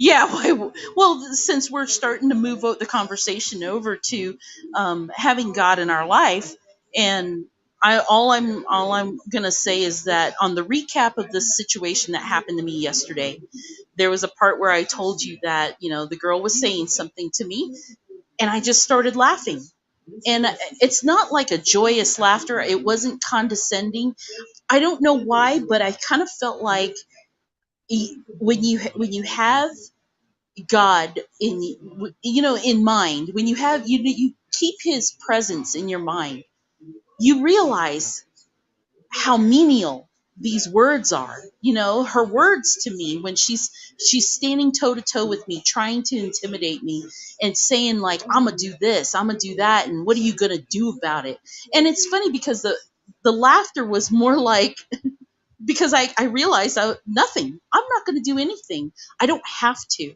Yeah, well, since we're starting to move the conversation over to having God in our life, and all I'm gonna say is that on the recap of this situation that happened to me yesterday, there was a part where I told you that the girl was saying something to me, and I just started laughing, and it's not like a joyous laughter. It wasn't condescending. I don't know why, but I kind of felt like when you have God in mind, when you have you keep His presence in your mind, you realize how menial these words are. Her words to me when she's standing toe to toe with me, trying to intimidate me and saying like, "I'm gonna do this, I'm gonna do that, and what are you gonna do about it?" And it's funny because the laughter was more like because I realized nothing. I'm not gonna do anything. I don't have to.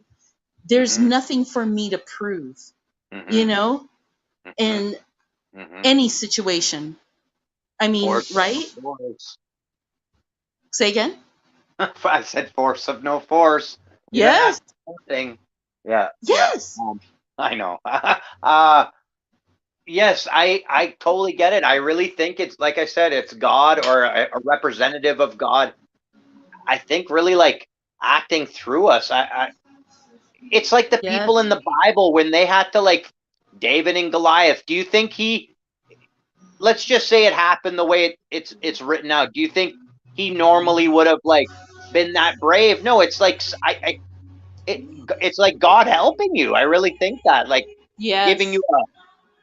There's Mm-hmm. nothing for me to prove, Mm-hmm. Mm-hmm. in Mm-hmm. any situation. I mean, Force of right? no force. Say again? I said force of no force. You don't have Yes. to do anything. Yeah, yeah. Yes. I know. Yes, I totally get it. I really think it's like I said, it's God or a representative of God. I think really like acting through us. It's like the people in Yes. the Bible when they had to like David and Goliath. Do you think he? Let's just say it happened the way it's written out. Do you think he normally would have like been that brave? No, it's like it, it's like God helping you. I really think that like giving Yes. you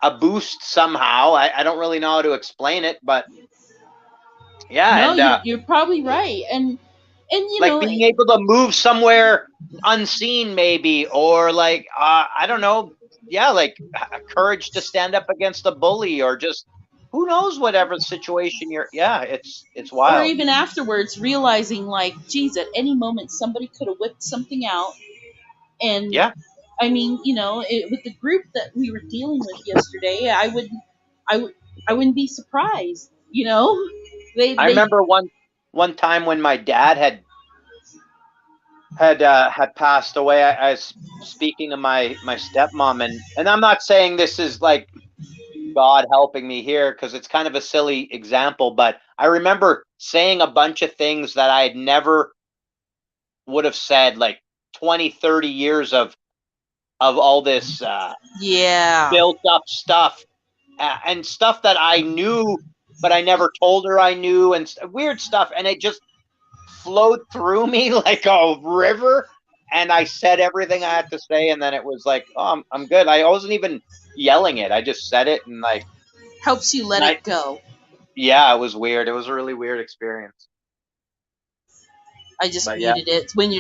a boost somehow. I don't really know how to explain it, but yeah, No, and you're probably right. And like being able to move somewhere unseen maybe, or like I don't know, yeah, like courage to stand up against a bully, or just who knows, whatever situation you're, yeah, it's or wild. even afterwards realizing like, geez, at any moment somebody could have whipped something out. And Yeah, I mean, with the group that we were dealing with yesterday, I would, I wouldn't be surprised. I They remember one time when my dad had passed away. I was speaking to my stepmom, and I'm not saying this is like God helping me here because it's kind of a silly example, but I remember saying a bunch of things that I had never would have said, like 20, 30 years of all this Yeah. built up stuff, and stuff that I knew but I never told her I knew, and weird stuff, and it just flowed through me like a river, and I said everything I had to say, and then it was like, oh, I'm good. I wasn't even yelling it. I just said it, and like, Helps you let and I it go. yeah, it was weird. It was a really weird experience. I just But yeah, muted it when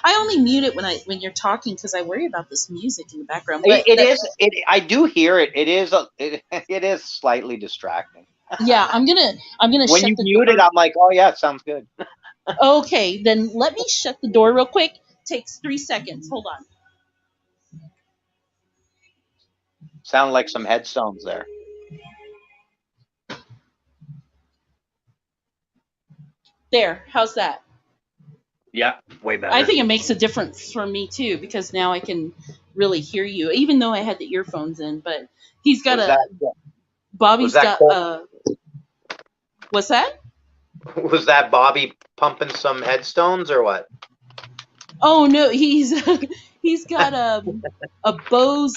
I only mute it when you're talking because I worry about this music in the background. But it is. I do hear it. It is. It is slightly distracting. yeah, I'm gonna When shut you the mute it, door. I'm like, oh yeah, it sounds good. Okay, then let me shut the door real quick. Takes 3 seconds. Hold on. Sound like some headstones there. There. How's that? Yeah, way I better. think it makes a difference for me too because now I can really hear you, even though I had the earphones in. But he's got Was a that was Bobby's that got Col- a what's that? was that Bobby pumping some headstones or what? Oh no, he's he's got a Bose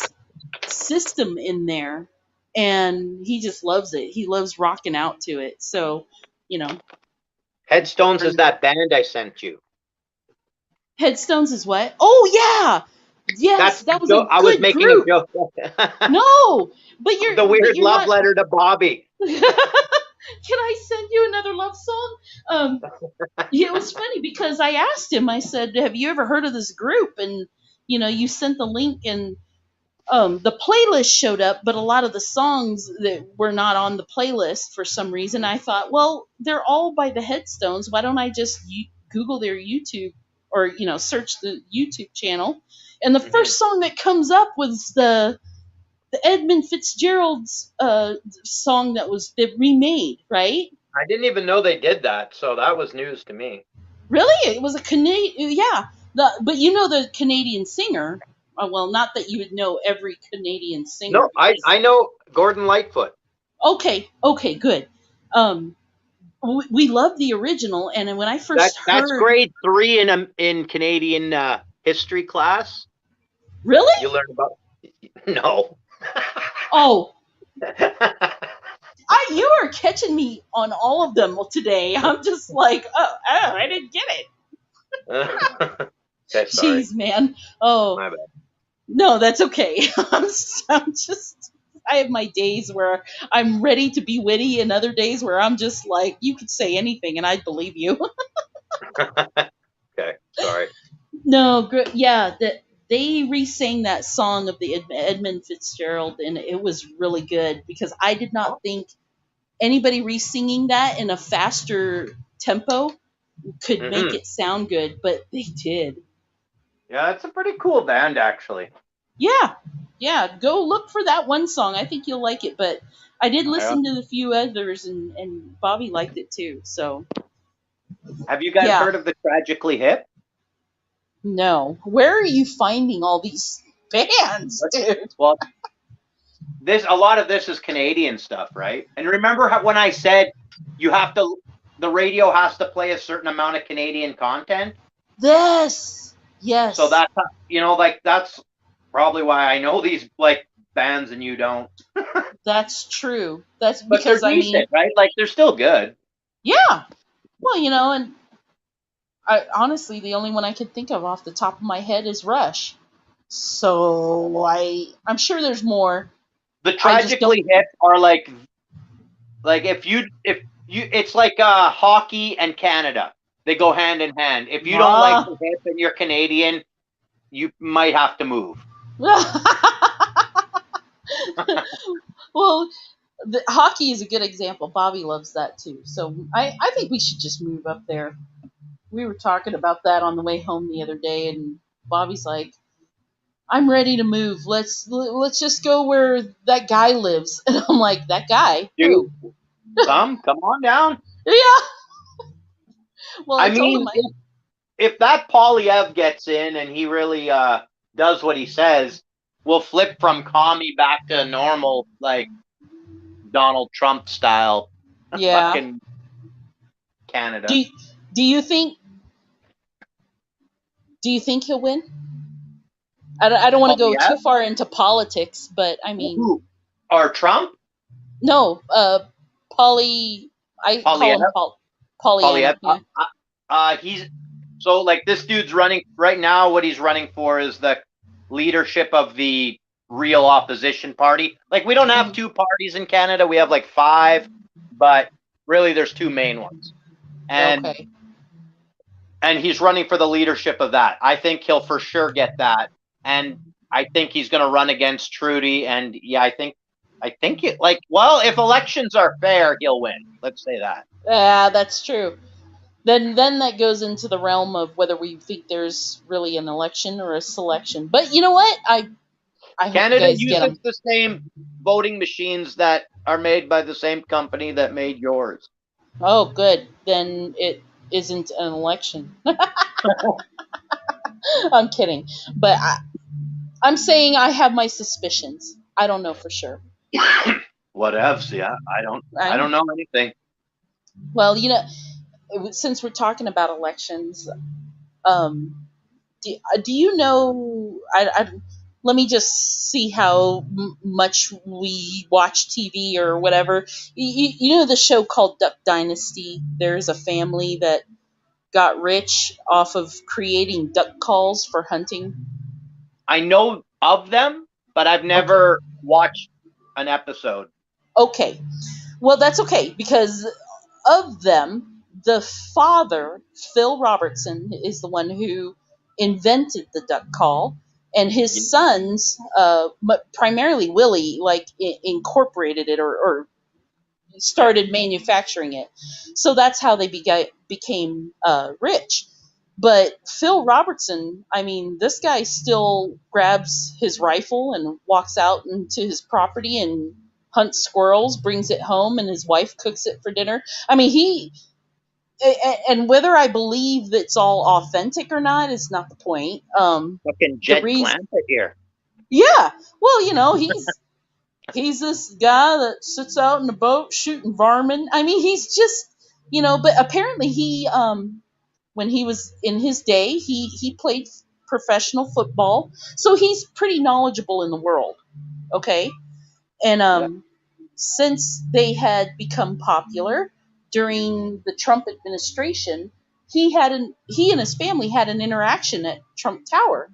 system in there, and he just loves it. He loves rocking out to it. So, you know, Headstones is that band I sent you. Headstones is what? Oh yeah, yes, That's the that was a joke. I was good making a group. joke. No, The but weird you're love not. letter to Bobby. Can I send you another love song? Yeah, it was funny because I asked him. I said, "Have you ever heard of this group?" And you sent the link, and the playlist showed up, but a lot of the songs that were not on the playlist for some reason. I thought, well, they're all by the Headstones. Why don't I just Google their YouTube or search the YouTube channel? And the Hmm. first song that comes up was the Edmund Fitzgerald's song that was remade, right? I didn't even know they did that, so that was news to me. Really, it was a Canadian. Yeah, But you know the Canadian singer. Well, not that you would know every Canadian singer No, because I know Gordon Lightfoot. okay, good. Um, we love the original, and when I That first that's heard, grade 3 in Canadian history class. really? You learn about no. Oh, you are catching me on all of them today. I'm just like, I didn't get it. Okay, sorry. Jeez, man. Oh, My bad. no, that's okay. I'm just. I have my days where I'm ready to be witty, and other days where I'm just like, you could say anything, and I'd believe you. Okay, sorry. No, yeah, that they re-sang that song of the Edmund Fitzgerald, and it was really good because I did not think anybody re-singing that in a faster tempo could make Hmm. it sound good, but they did. Yeah, it's a pretty cool band, actually. Yeah, yeah. Go look for that one song. I think you'll like it. But I did Yeah. listen to the few others, and Bobby liked it too. So Have you guys yeah, heard of the Tragically Hip? no. Where are you finding all these bands, dude? Well, a lot of this is Canadian stuff, right? And remember how when I said you have to, the radio has to play a certain amount of Canadian content. Yes, So yes. that's like that's probably why I know these like bands and you don't. That's true. That's But they're because I mean, decent, right? Like they're still good. yeah. Well, and honestly, the only one I could think of off the top of my head is Rush. So I'm sure there's more. The I just don't. Tragically Hip are like if you it's like hockey and Canada. They go hand in hand. If you don't like Ah. the hip and you're Canadian, you might have to move. Well, hockey is a good example. Bobby loves that too. So I think we should just move up there. We were talking about that on the way home the other day, and Bobby's like, "I'm ready to move. Let's just go where that guy lives." And I'm like, "That guy? Dude, Who?" come on down. Yeah. Well, I I told him mean, if that Polyev gets in and he really does what he says, we'll flip from commie back to normal, like Donald Trump style, yeah. fucking Canada. Do do you think he'll win? I don't want to go too Polyev? far into politics, but I mean, Who? Or Trump? no, Polly. I call him Polyev? Pollyanna. Polyev? Yeah. He's so like this dude's running right now. What he's running for is the leadership of the real opposition party. Like we don't have Mhm. two parties in Canada. We have like five, but really there's two main ones. And Okay. and he's running for the leadership of that. I think he'll for sure get that. And I think he's going to run against Trudy. And yeah, I think it like well, if elections are fair, he'll win. Let's say that. Yeah, that's true. Then that goes into the realm of whether we think there's really an election or a selection. But you know what? I hope you Canada guys get uses them. the same voting machines that are made by the same company that made yours. Oh, good. Then it isn't an election. I'm kidding, but I'm saying I have my suspicions. I don't know for sure. Whatevs, yeah. I I know. don't know anything. Well, since we're talking about elections, um, do you know? Let me just see how much we watch TV or whatever. You know the show called Duck Dynasty? There's a family that got rich off of creating duck calls for hunting. I know of them, but I've Okay. never watched an episode. Okay. Well, that's okay because of them, the father, Phil Robertson, is the one who invented the duck call, and his sons, primarily Willie, like incorporated it or Yeah. started manufacturing it. So that's how they became rich. But Phil Robertson, I mean, this guy still grabs his rifle and walks out into his property and hunts squirrels, brings it home, and his wife cooks it for dinner. I mean, and whether I believe that's all authentic or not is not the point. Fucking The Jed reason, Clampett here. yeah, well, he's this guy that sits out in a boat shooting varmint. I mean, he's just, but apparently when he was in his day, he played professional football, so he's pretty knowledgeable in the world. Okay, and Yeah. since they had become popular during the Trump administration, he and his family had an interaction at Trump Tower.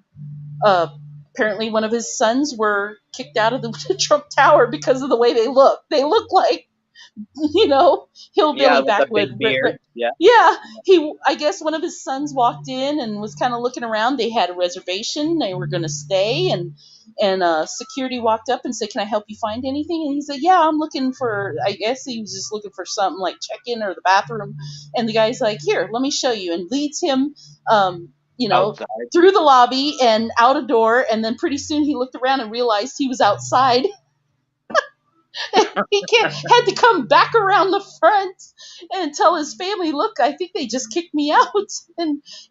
Uh, Apparently, one of his sons were kicked out of the Trump Tower because of the way they look. They look like Yeah, hillbilly with the backwood. big beard. Yeah. Yeah, I guess one of his sons walked in and was kind of looking around. They had a reservation. They were going to stay, and security walked up and said, "Can I help you find anything?" And he said, "Yeah, I'm looking for." I guess he was just looking for something like check in or the bathroom. And the guy's like, "Here, let me show you," and leads him, um, you know, Outside. through the lobby and out a door. And then pretty soon he looked around and realized he was outside. Had to come back around the front and tell his family, "Look, I think they just kicked me out."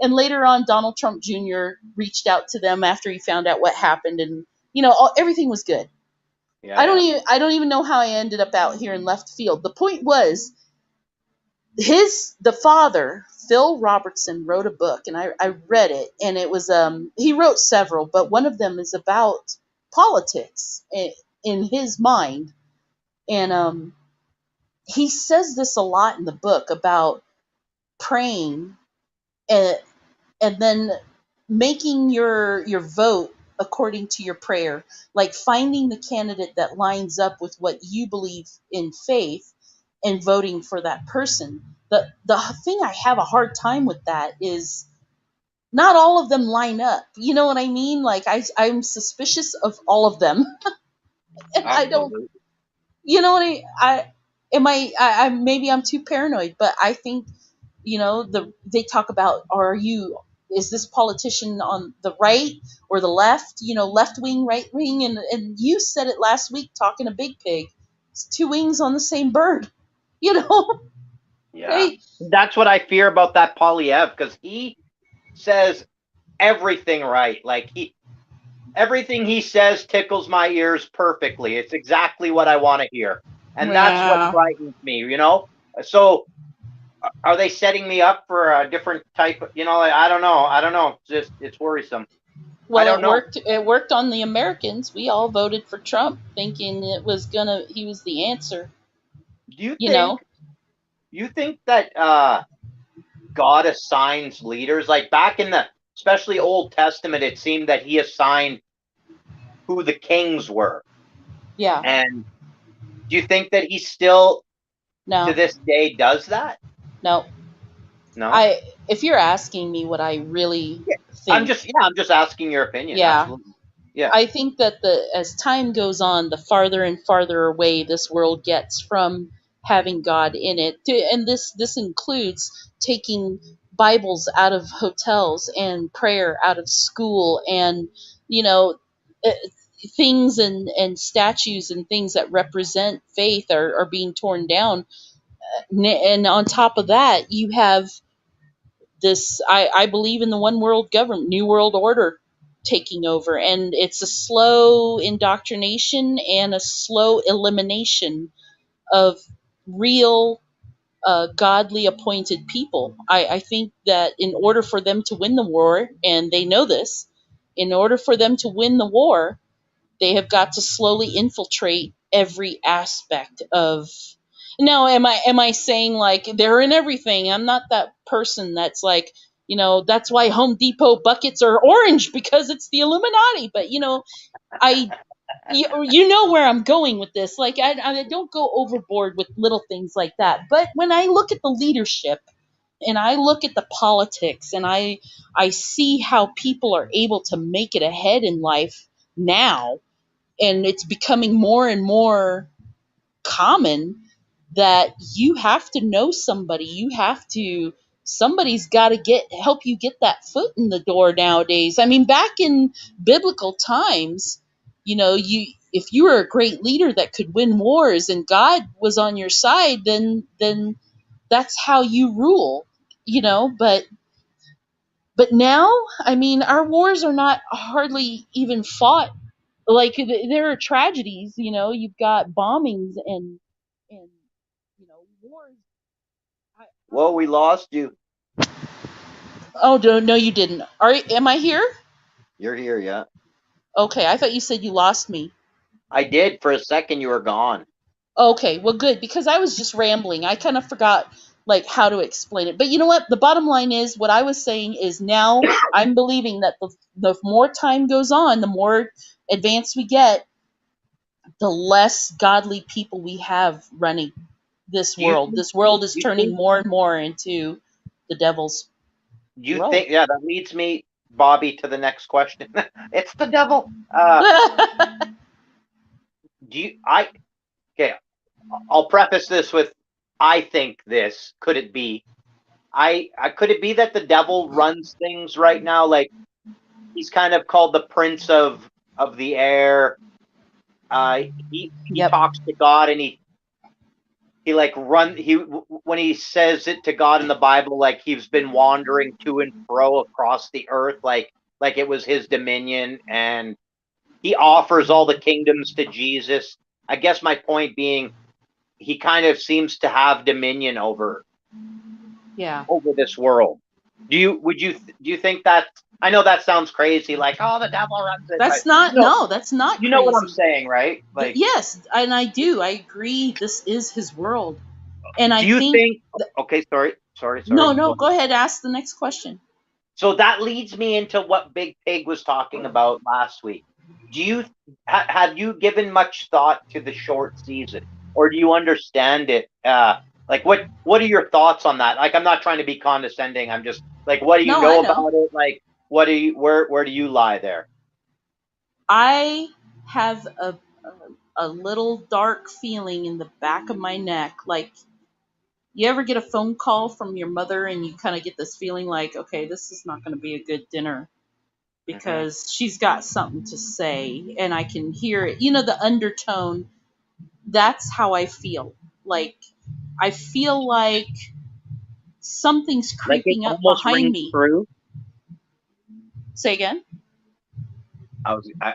And later on, Donald Trump Jr. reached out to them after he found out what happened, and everything was good. Yeah, yeah. I don't even know how I ended up out here in left field. The point was, the father, Phil Robertson, wrote a book, and I read it, and it was he wrote several, but one of them is about politics in his mind. And he says this a lot in the book about praying, and and then making your vote according to your prayer, like finding the candidate that lines up with what you believe in faith and voting for that person. The thing I have a hard time with that is not all of them line up. You know what I mean? Like I'm suspicious of all of them. And I don't, Absolutely. I am I maybe I'm too paranoid, but I think, they talk about, is this politician on the right or the left, left wing, right wing, and you said it last week talking to Big Pig. It's two wings on the same bird. you know Yeah. they That's what I fear about that Polyev, because he says everything right. Like everything he says tickles my ears perfectly. It's exactly what I want to hear. And that's what Yeah. frightens me. So are they setting me up for a different type of, I don't know. I don't know. It's worrisome. I Well, don't know. it worked on the Americans. We all voted for Trump thinking he was the answer. Do you you think know you think that God assigns leaders, like back in the especially Old Testament, it seemed that he assigned who the kings were. yeah. And do you think that he still to No. this day does that? No. No? I If you're asking me what I really Yeah. think, I'm just asking your opinion. yeah, Absolutely. Yeah. I think that as time goes on, the farther and farther away this world gets from having God in it. And this includes taking Bibles out of hotels and prayer out of school, and you know uh, things and statues and things that represent faith are being torn down. And on top of that, you have this, I believe in the one world government, new world order taking over, and it's a slow indoctrination and a slow elimination of real godly appointed people. I think that in order for them to win the war, and they know this, in order for them to win the war, they have got to slowly infiltrate every aspect of. Now, am I saying like they're in everything? I'm not that person that's like, that's why Home Depot buckets are orange because it's the Illuminati. But I you know where I'm going with this. Like I don't go overboard with little things like that. But when I look at the leadership and I look at the politics, and I see how people are able to make it ahead in life now, and it's becoming more and more common that you have to know somebody. Somebody's got to help you get that foot in the door nowadays. I mean, back in biblical times, you if you were a great leader that could win wars and God was on your side, then that's how you rule, but now, I mean, our wars are not hardly even fought. Like, there are tragedies, you've got bombings and wars. Whoa, we lost you. Oh, no, you didn't. Am I here? You're here, yeah. Okay, I thought you said you lost me. I did. For a second, you were gone. Okay, well, good, because I was just rambling. I kind of forgot like how to explain it. But you know what? The bottom line is, what I was saying is, now I'm believing that the more time goes on, the more advanced we get, the less godly people we have running this Do you world. This world is do you turning think more and more into the devil's do you world. think yeah, that leads me, Bobby, to the next question. It's the devil. Do you I okay, I'll preface this with, I think this. Could it be? I could it be that the devil runs things right now? Like, he's kind of called the prince of the air. He Yep. talks to God, and he like run he when he says it to God in the Bible, like he's been wandering to and fro across the earth, like it was his dominion, and he offers all the kingdoms to Jesus. I guess my point being, he kind of seems to have dominion Yeah. over this world. Do you think that? I know that sounds crazy, like, oh, the devil runs it, but That's not, no, that's not you know what I'm crazy. saying, right? Like, Yes, and I do. I agree. This is his world. And I do you think think? Okay, no, sorry. Go no, go ahead. ahead, ask the next question. So that leads me into what Big Pig was talking about last week. Do you have you given much thought to the short season, or do you understand it? Like, what are your thoughts on that? Like, I'm not trying to be condescending. I'm just like, what do you No, I know know. about it? Like, what do you where do you lie there? I have a little dark feeling in the back of my neck. Like, you ever get a phone call from your mother and you kind of get this feeling like, okay, this is not going to be a good dinner Hmm. because she's got something to say and I can hear it. The undertone. That's how I feel. Like, I feel like something's Like, it creeping up almost behind rings me. true. Say again?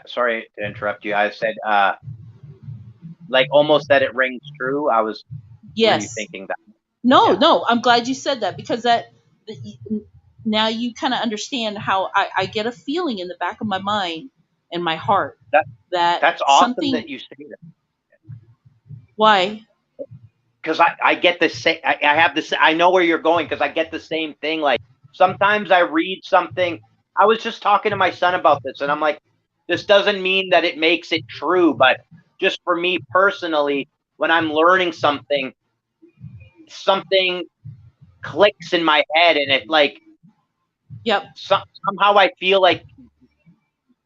Sorry to interrupt you. I said, like, almost that it rings true. Were you Yes. thinking that? No, Yeah. no, I'm glad you said that because now you kind of understand how I get a feeling in the back of my mind and my heart That that that's awesome something. that you say that. Why? Because I get the same. I have this. I know where you're going because I get the same thing. Like, sometimes I read something. I was just talking to my son about this, and I'm like, this doesn't mean that it makes it true, but just for me personally, when I'm learning something, something clicks in my head, and it like Yep. somehow I feel like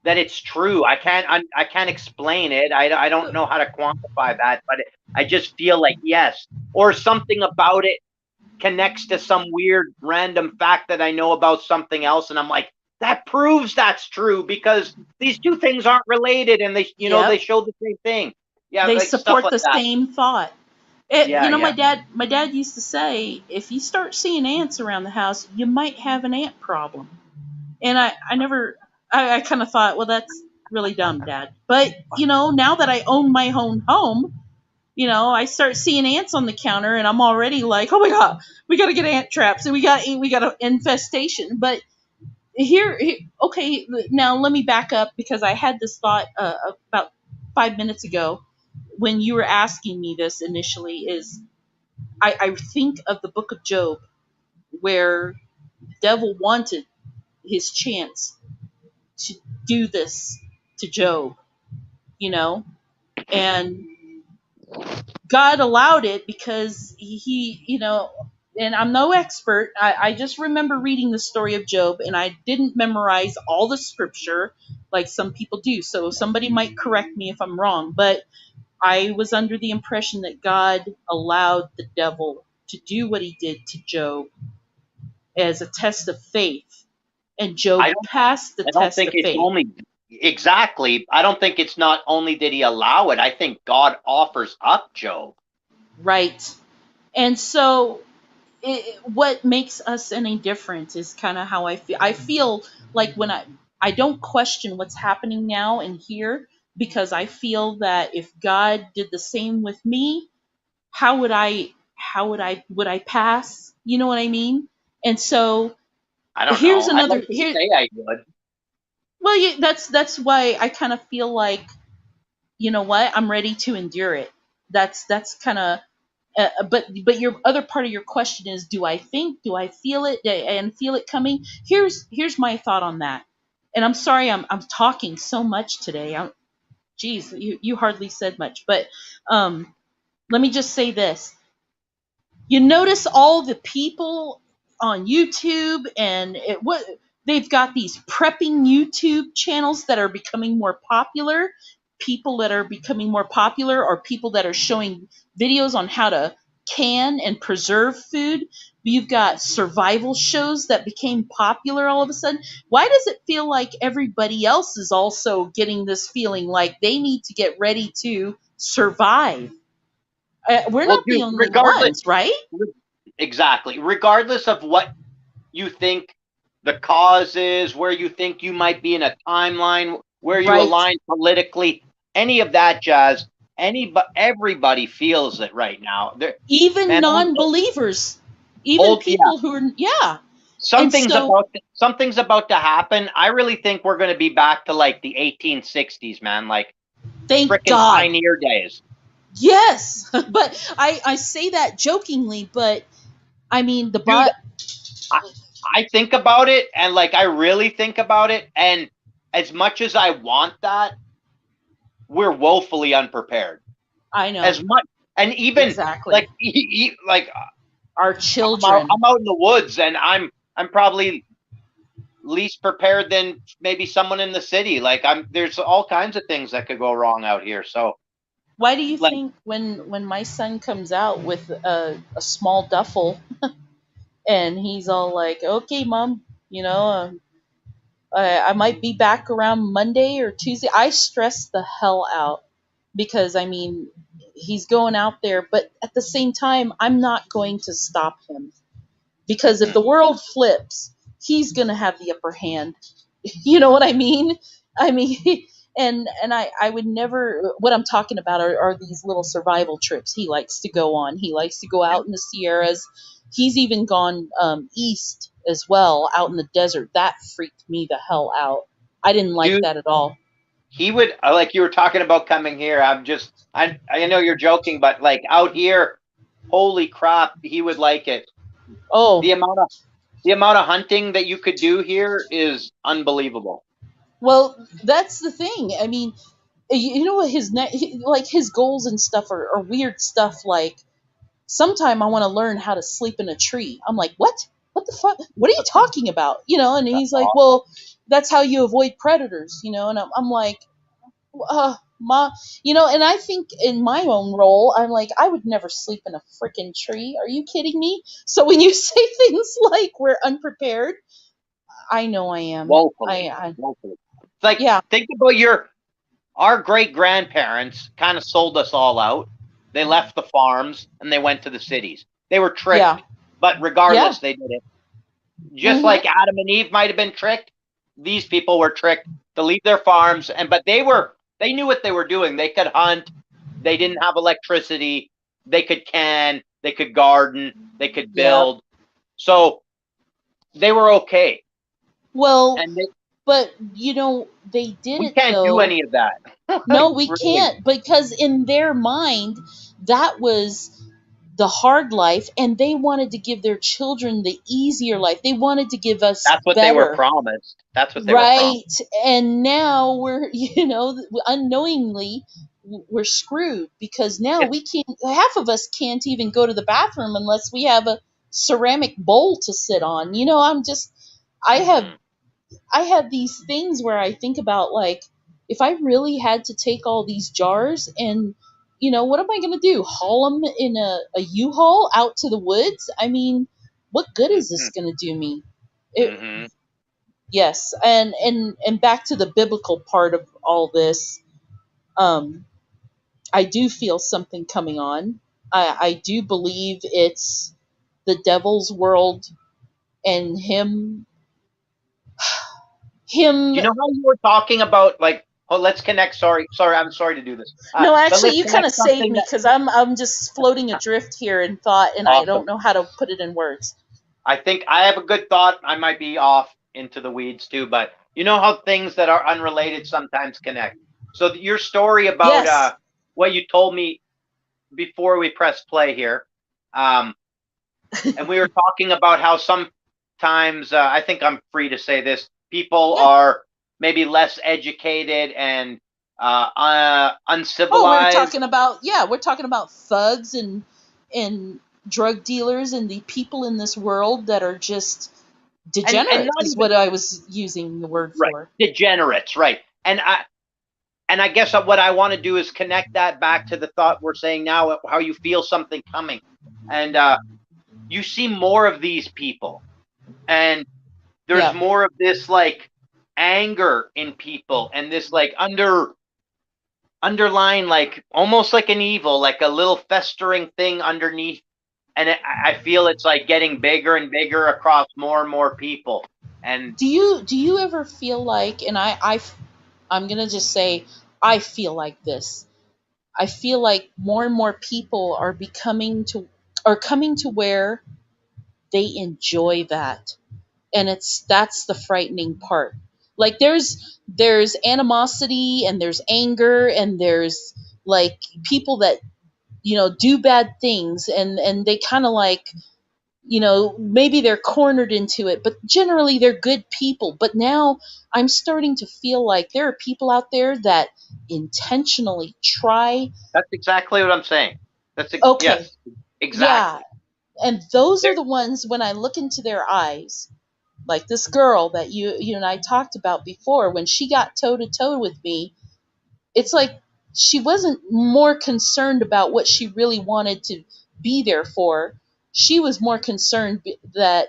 that it's true. I can't explain it. I don't know how to quantify that, but I just feel like yes, or something about it connects to some weird random fact that I know about something else, and I'm like, that proves that's true because these two things aren't related, and they Yep. show the same thing. Yeah, They like stuff support like the that. same thought. Yeah, yeah. My dad used to say, if you start seeing ants around the house, you might have an ant problem. And I never, I kind of thought, well, that's really dumb, Dad. But, now that I own my own home, I start seeing ants on the counter and I'm already like, oh my God, we got to get ant traps and we got an infestation. But okay, now let me back up because I had this thought about 5 minutes ago when you were asking me this initially. Is I think of the book of Job where the devil wanted his chance to do this to Job, you know, and God allowed it because and I'm no expert. I just remember reading the story of Job and I didn't memorize all the scripture like some people do. So somebody might correct me if I'm wrong, but I was under the impression that God allowed the devil to do what he did to Job as a test of faith. And Job I don't. passed the I don't test think of it's faith. only exactly. I don't think it's not only did he allow it. I think God offers up Job. Right. And so, what makes us any different is kind of how I feel. I feel like when I don't question what's happening now and here, because I feel that if God did the same with me, how would I pass? You know what I mean? And so I don't here's know. I'd another like you to here. say I would. Well, that's why I kind of feel like, you know what, I'm ready to endure it. That's kind of but your other part of your question is, do I feel it and feel it coming? Here's my thought on that. And I'm sorry, I'm talking so much today. Geez, you hardly said much, but um, let me just say this. You notice all the people on YouTube and what they've got, these prepping YouTube channels that are becoming more popular. People that are becoming more popular are people that are showing videos on how to can and preserve food. You've got survival shows that became popular all of a sudden. Why does it feel like everybody else is also getting this feeling like they need to get ready to survive? We're Well, not the dude, only ones, right? exactly. Regardless of what you think the cause is, where you think you might be in a timeline, where you Right. align politically, any of that jazz, everybody feels it right now. Even Man, non-believers, even old, yeah, people who are, yeah. And so something's about to happen. I really think we're going to be back to like the 1860s, man, like thank freaking God. pioneer days. Yes. But I say that jokingly, but I mean the Dude, bot. I, I think about it, and like I really think about it, and as much as I want that, we're woefully unprepared. I know. As much, and even Exactly. like like Our children. I'm out in the woods, and I'm probably least prepared than maybe someone in the city. Like there's all kinds of things that could go wrong out here. So Why do you like, think when my son comes out with a small duffel and he's all like, "Okay, mom, you know, I might be back around Monday or Tuesday." I stress the hell out because I mean, he's going out there, but at the same time, I'm not going to stop him because if mhm. the world flips, he's going to have the upper hand. You know what I mean? I mean, and I would never. What I'm talking about are these little survival trips he likes to go on. He likes to go out in the Sierras. He's even gone east as well, out in the desert. That freaked me the hell out. I didn't like Dude, that at all. he would like you were talking about coming here. I know you're joking, but like out here, holy crap, he would like it. Oh, The amount of the amount of hunting that you could do here is unbelievable. well, that's the thing. I mean, you know what like his goals and stuff are weird stuff. Like sometime I want to learn how to sleep in a tree. I'm like, what the fuck, what are you talking about, and That's he's like, awesome. well, that's how you avoid predators, and I'm like, ma, and I think in my own role, I'm like, I would never sleep in a freaking tree. Are you kidding me? So when you say things like we're unprepared, I know I am. Woefully, I woefully. It's like Yeah, think about our great grandparents kind of sold us all out. They left the farms and they went to the cities. They were yeah, tricked, but yeah. regardless, they did it. Just Hmm. like Adam and Eve might have been tricked, these people were tricked to leave their farms, but they knew what they were doing. They could hunt, they didn't have electricity, they could can, they could garden, they could Yeah. build. So they were okay. Well, And but they did we it can't do though. any of that. No, Like we really. can't, because in their mind, that was the hard life, and they wanted to give their children the easier life. They wanted to give us That's what they were better. promised. That's what they were promised. Right. And now we're, unknowingly, we're screwed because now It's we can't, half of us can't even go to the bathroom unless we have a ceramic bowl to sit on. I have mhm. I have these things where I think about, like, if I really had to take all these jars and, what am I going to do? Haul them in a U-Haul out to the woods? I mean, what good is this Mhm. going to do me? It, Mhm. yes, and back to the biblical part of all this. Um, I do feel something coming on. I do believe it's. the devil's world and him. You know how you were talking about like, oh, let's connect. Sorry, I'm sorry to do this. No, But actually, let's you kind connect of saved something me that because I'm just floating adrift here in thought, and I awesome. don't know how to put it in words. I think I have a good thought. I might be off into the weeds too, but you know how things that are unrelated sometimes connect. So your story about Yes. what you told me before we press play here, um, and we were talking about how sometimes I think I'm free to say this. People Yeah. are maybe less educated and Oh, uncivilized. we're talking about thugs and drug dealers and the people in this world that are just And degenerates not is even what I was using the word right for. degenerates, right? And I guess what I want to do is connect that back to the thought we're saying now, how you feel something coming, and you see more of these people, and there's Yeah. more of this like anger in people, and this like underlying like almost like an evil, like a little festering thing underneath, and I feel it's like getting bigger and bigger across more and more people, and Do you ever feel like, and I'm gonna just say I feel like this. I feel like more and more people are coming to where they enjoy that, and that's the frightening part. Like there's animosity and there's anger and there's like people that do bad things, and they kind of like maybe they're cornered into it, but generally they're good people. But now I'm starting to feel like there are people out there that intentionally try. that's exactly what I'm saying. Okay, Yes, yeah, exactly. and those are There, the ones when I look into their eyes, like this girl that you and I talked about before, when she got toe to toe with me. It's like she wasn't more concerned about what she really wanted to be there for. She was more concerned that,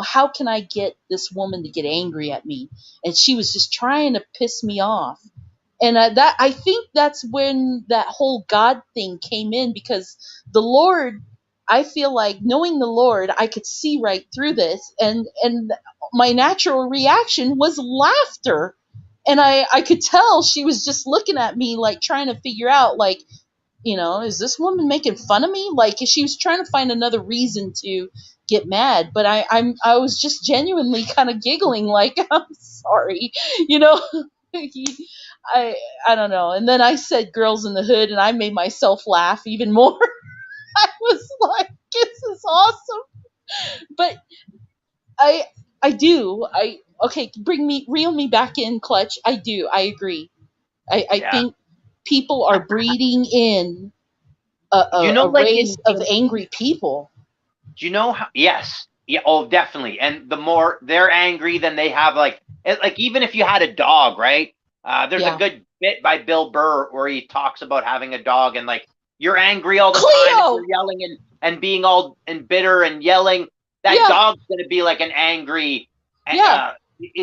how can I get this woman to get angry at me? And she was just trying to piss me off. And I think that's when that whole God thing came in, because the Lord, I feel like knowing the Lord, I could see right through this, and my natural reaction was laughter. And I could tell she was just looking at me like trying to figure out, like, is this woman making fun of me? Like she was trying to find another reason to get mad, but I was just genuinely kind of giggling, like, I'm sorry, you know. I I don't know. And then I said "Girls in the Hood," and I made myself laugh even more. I was like, "This is awesome!" But I I do I okay. Reel me back in, Clutch. I do. I agree. I yeah. think people are breeding in You know, a like race of angry people. do you know how? Yes, yeah, oh, definitely. And the more they're angry, than they have like even if you had a dog, right? There's a Yeah. good bit by Bill Burr where he talks about having a dog and like you're angry all the time and you're Cleo! yelling and being all and bitter and yelling. That Yeah, dog's gonna be like an angry. yeah.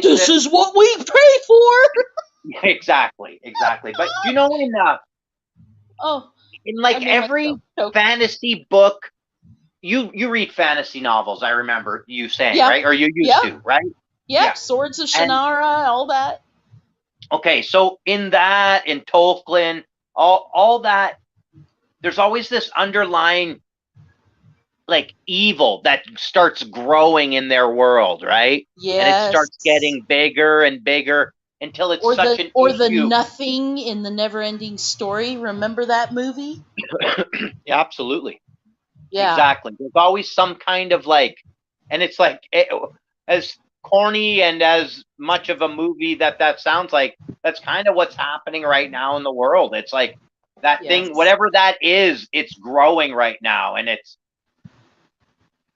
This That is what we pray for! exactly. But you know, Oh, in I like made myself every choke. fantasy book, you read fantasy novels. I remember you saying, Yeah, right, or you used yeah, to, right? yeah. Yeah. Swords of And Shannara, all that. okay, so in Tolkien, all that, there's always this underlying like evil that starts growing in their world, right? And it starts Yes. getting bigger and bigger until it's Or such the an or the issue. nothing in the never ending story. Remember that movie? Yeah, absolutely. Yeah. Exactly. There's always some kind of like, and it's like as corny and as much of a movie that sounds like, that's kind of what's happening right now in the world. It's like that thing, Yes. whatever that is, it's growing right now, and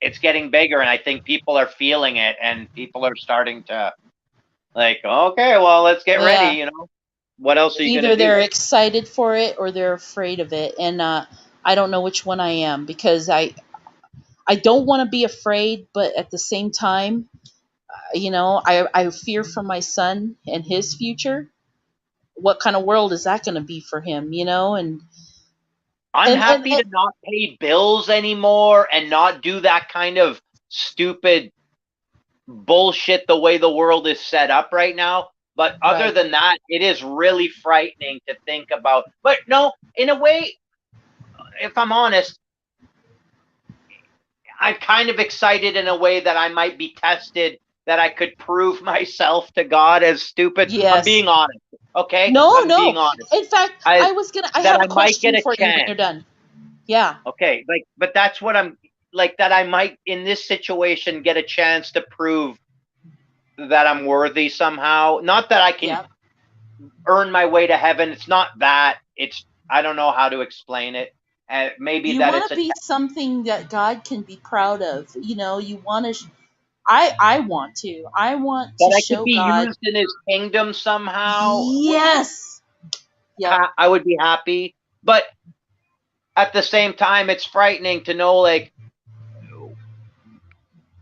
it's getting bigger, and I think people are feeling it, and people are starting to like, okay, well, let's get ready. Yeah. What else are you gonna Either they're do? excited for it or they're afraid of it, and I don't know which one I am, because I don't want to be afraid, but at the same time, I fear for my son and his future. What kind of world is that going to be for him? And I'm and happy to not pay bills anymore and not do that kind of stupid bullshit the way the world is set up right now. But other right. than that, it is really frightening to think about. But no, in a way, if I'm honest, I'm kind of excited in a way that I might be tested, that I could prove myself to God as stupid. I'm Yes. being honest, okay? No, I'm being no. honest. In fact, I I that have I a might get question a for you when chance. you're done. Yeah. Okay, like, but that's what I'm like, that I might in this situation get a chance to prove that I'm worthy somehow. Not that I can Yeah. earn my way to heaven. It's not that. It's, I don't know how to explain it. Maybe You that want it's to a be something that God can be proud of. You know, you want to. I want to. I want that to I could show be God. used in His kingdom somehow. Yes. Yep. I would be happy. But at the same time, it's frightening to know, like,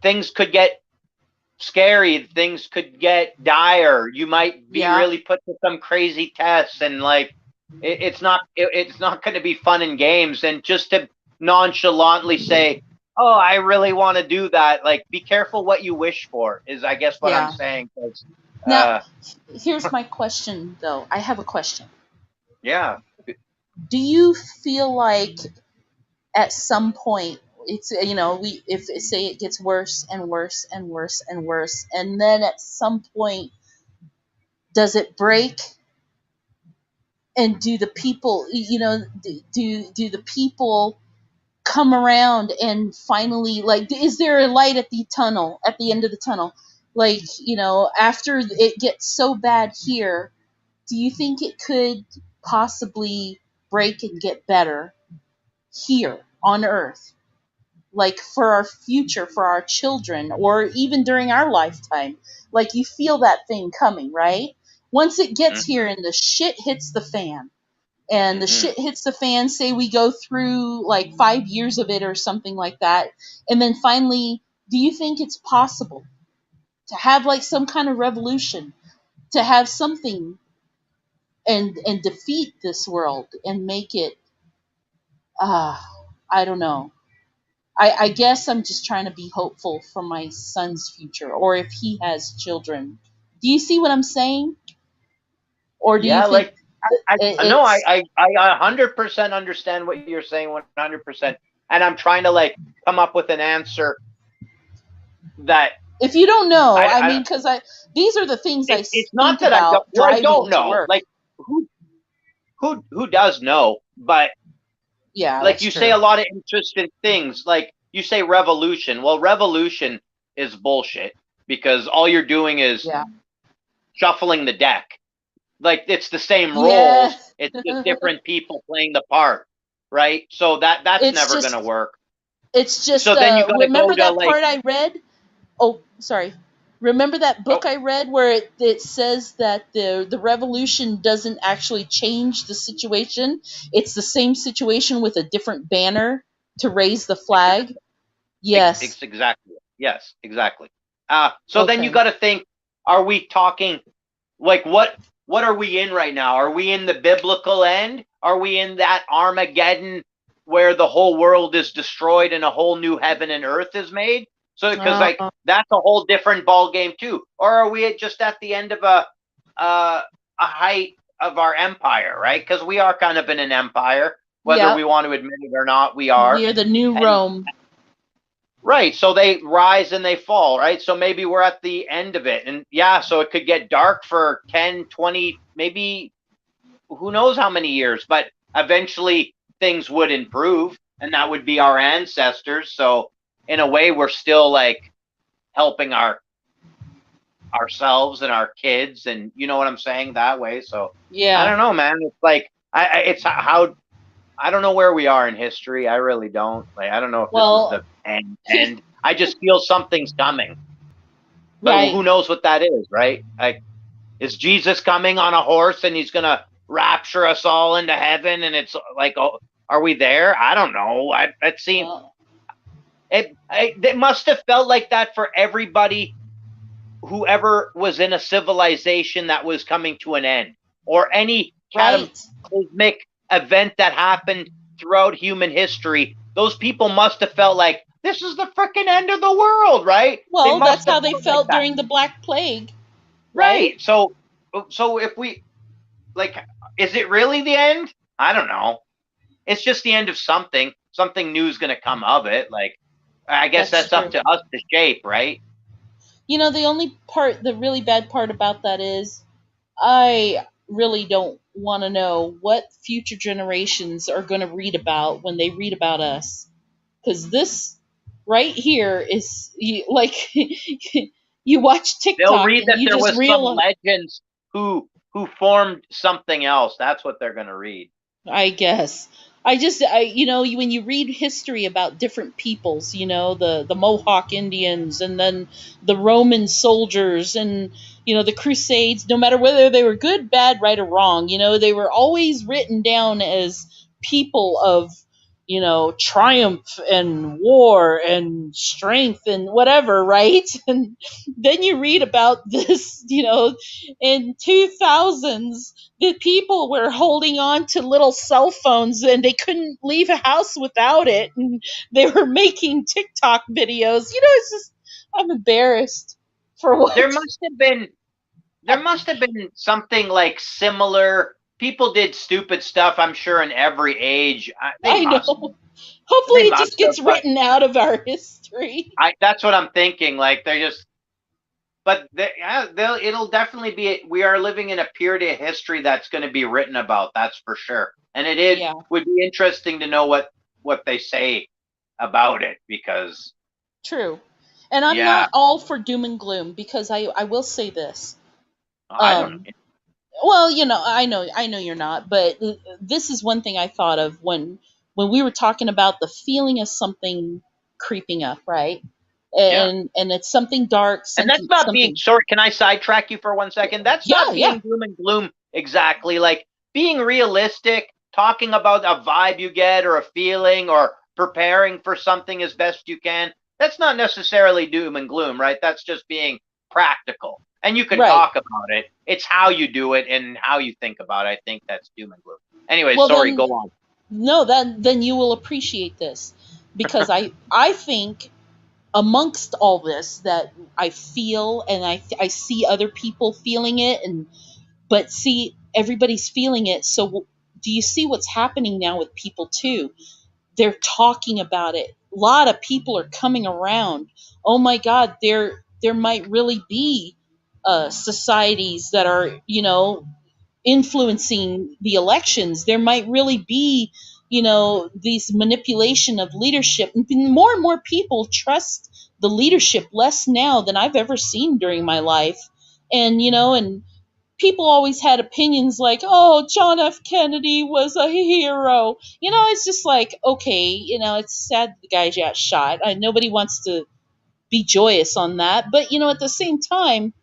things could get scary, things could get dire. You might be Yeah. really put to some crazy tests, and like, it's not going to be fun and games. And just to nonchalantly say, "Oh, I really want to do that," like, be careful what you wish for. Is, I guess, what I'm Yeah. saying. 'Cause, Now, uh, here's my question, though. I have a question. yeah. Do you feel like at some point it's we if say it gets worse and worse and worse and worse, and then at some point does it break, and do the people do the people come around and finally, like, is there a light at the tunnel, at the end of the tunnel, like, after it gets so bad here, do you think it could possibly break and get better here on earth, like for our future, for our children, or even during our lifetime? Like, you feel that thing coming, right? Once it gets here Hmm. and the shit hits the fan, and the Hmm. shit hits the fan, say we go through like 5 years of it or something like that, and then finally, do you think it's possible to have like some kind of revolution, to have something, and defeat this world and make it, uh I don't know. I guess I'm just trying to be hopeful for my son's future, or if he has children. Do you see what I'm saying? Or do you Yeah, think like, I know, it's, 100% understand what you're saying, 100%, and I'm trying to, like, come up with an answer that if you don't know, I I mean, because these are the things I it's not think that I don't, about well, I don't driving to know, work. like, who does know, but Yeah, like, that's you say true. a lot of interesting things, like you say revolution. Well, revolution is bullshit, because all you're doing is Yeah. shuffling the deck. Like, it's the same Yeah. roles, it's just different people playing the part, right? So that's it's never gonna just work. it's So just then you got to go remember to, that like, part I read? Oh, sorry. Remember that oh, book I read where it says that the revolution doesn't actually change the situation. It's the same situation with a different banner to raise the flag. exactly, Yes. exactly, yes, exactly. So then you Okay. got to think: are we talking, like, what are we in right now? Are we in the biblical end? Are we in that Armageddon where the whole world is destroyed and a whole new heaven and earth is made? So, because, like, Uh, that's a whole different ball game too. Or are we just at the end of a height of our empire, right? Because we are kind of in an empire, whether yep. we want to admit it or not. We are. Near the new And Rome. right, so they rise and they fall, right? So maybe we're at the end of it. And yeah, so it could get dark for 10, 20, maybe who knows how many years, but eventually things would improve, and that would be our ancestors. So in a way, we're still, like, helping ourselves and our kids, and you know what I'm saying, that way. So I Yeah. don't know, man. It's like, it's how, I don't know where we are in history. I really don't. Like, I don't know if this is Well, the end. I just feel something's coming. But right. who knows what that is, right? Like, is Jesus coming on a horse and he's gonna rapture us all into heaven? And it's like, oh, are we there? I don't know. It seemed, Well, it must have felt like that for everybody whoever was in a civilization that was coming to an end, or any right. cataclysmic event that happened throughout human history, those people must have felt like this is the freaking end of the world, right? They Well, must that's have how they felt like felt that. during the Black Plague, right? Right. So if we like, is it really the end? I don't know. It's just the end of something. Something new is going to come of it. Like, I guess That's that's up true. to us to shape, right? The only part, the really bad part about that is I really don't want to know what future generations are going to read about when they read about us. Because this right here is like you watch They'll TikTok read and that you there just was some realize, legends who formed something else. That's what they're going to read. I guess. When you read history about different peoples, the Mohawk Indians and then the Roman soldiers and, the Crusades, no matter whether they were good, bad, right, or wrong, they were always written down as people of, triumph and war and strength and whatever, right? And then you read about this, in 2000s the people were holding on to little cell phones and they couldn't leave a house without it, and they were making TikTok videos. It's just I'm embarrassed for There what must have been there must have been something like similar. People did stupid stuff, I'm sure, in every age. They I must. know. Hopefully They it just must have, gets but written out of our history. that's what I'm thinking. Like they're just, but yeah, it'll definitely be. We are living in a period of history that's going to be written about. That's for sure. And it Yeah, would be interesting to know what they say about it because true. And I'm yeah, not all for doom and gloom because I will say this. I don't Um know. well, I know you're not, but this is one thing I thought of when we were talking about the feeling of something creeping up, right? Yeah. And it's something dark, And that's something not being, something. sorry, can I sidetrack you for 1 second? That's Yeah, not yeah. being doom and gloom exactly. Like being realistic, talking about a vibe you get or a feeling or preparing for something as best you can. That's not necessarily doom and gloom, right? That's just being practical. And you can Right. talk about it. It's how you do it and how you think about it. I think that's doom and gloom. Anyways, Well, sorry, go then on. no, then you will appreciate this because I think amongst all this that I feel and I see other people feeling it, and but see everybody's feeling it. So do you see what's happening now with people too? They're talking about it. A lot of people are coming around. Oh my God, there might really be societies that are influencing the elections. There might really be these manipulation of leadership. More and more people trust the leadership less now than I've ever seen during my life. And people always had opinions like, oh, John F. Kennedy was a hero. It's just like, okay, it's sad the guy got shot. Nobody wants to be joyous on that. But, at the same time,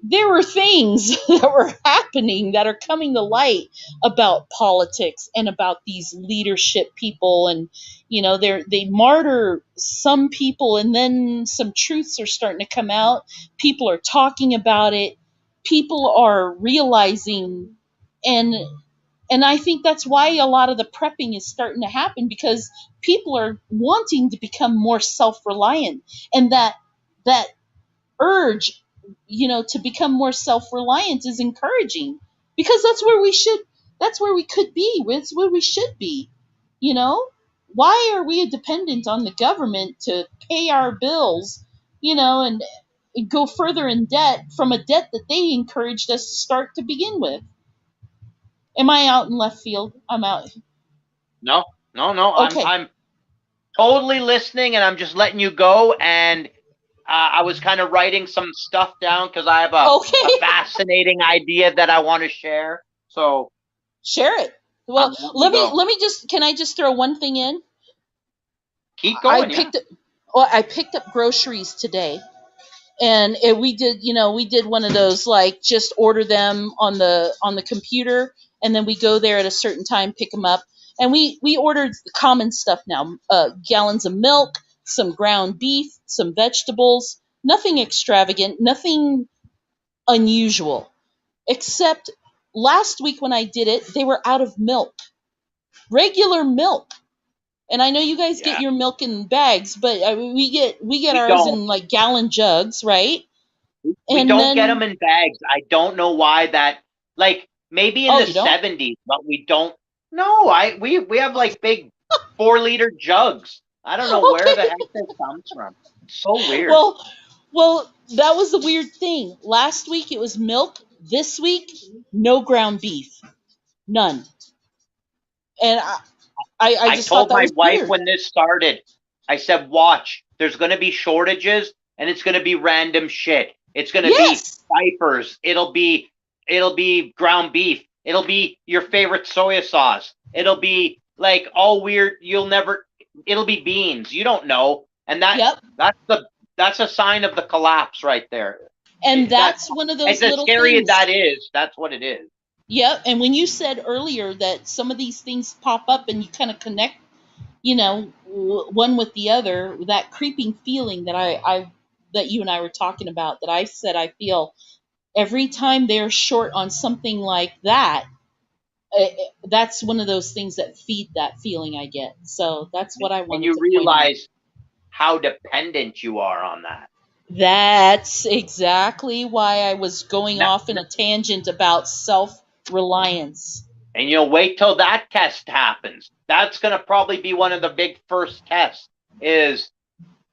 there were things that were happening that are coming to light about politics and about these leadership people. And, they martyr some people, and then some truths are starting to come out. People are talking about it. People are realizing, and I think that's why a lot of the prepping is starting to happen, because people are wanting to become more self-reliant, and that urge, to become more self-reliant is encouraging, because that's where we could be. That's where we should be. You know, why are we dependent on the government to pay our bills? And go further in debt from a debt that they encouraged us to start to begin with. Am I out in left field? I'm out. No, no, no. Okay. I'm totally listening and I'm just letting you go. And I was kind of writing some stuff down because I have a Okay. fascinating idea that I want to share. So Share it. I'm Well, letting you let me go. let me just can I just throw one thing in? Keep I going, yeah. picked up I picked up groceries today, and we did one of those, like, just order them on the computer, and then we go there at a certain time, pick them up. And we ordered the common stuff now: gallons of milk, some ground beef, some vegetables. Nothing extravagant, nothing unusual, except last week when I did it, they were out of milk. regular milk. And I know you guys get Yeah. your milk in bags, but we get We ours don't. in like gallon jugs, right? We And don't get them then in bags. I don't know why that. Like maybe in oh, the you don't? '70s, but we don't. No, we have like big 4-liter jugs. I don't know where the Okay. heck this comes from. It's so weird. Well, well, that was the weird thing. Last week it was milk. This week, no ground beef, none. And I I just thought told that my was wife weird. when this started, I said, watch, there's going to be shortages and it's going to be random shit. It's going to be Yes. diapers. It'll be ground beef. It'll be your favorite soy sauce. It'll be like all weird. It'll be beans. You don't know. And Yep. that's a sign of the collapse right there. And That's that's one of as those little scary as things. that is. That's what it is. Yep. And when you said earlier that some of these things pop up and you kind of connect, one with the other, that creeping feeling that that you and I were talking about, that I said I feel every time they're short on something like that, that's one of those things that feed that feeling I get. So that's what I And wanted you to point out. realize how dependent you are on that. That's exactly why I was going Now, off in a tangent about self reliance. and you'll wait till that test happens. That's going to probably be one of the big first tests is,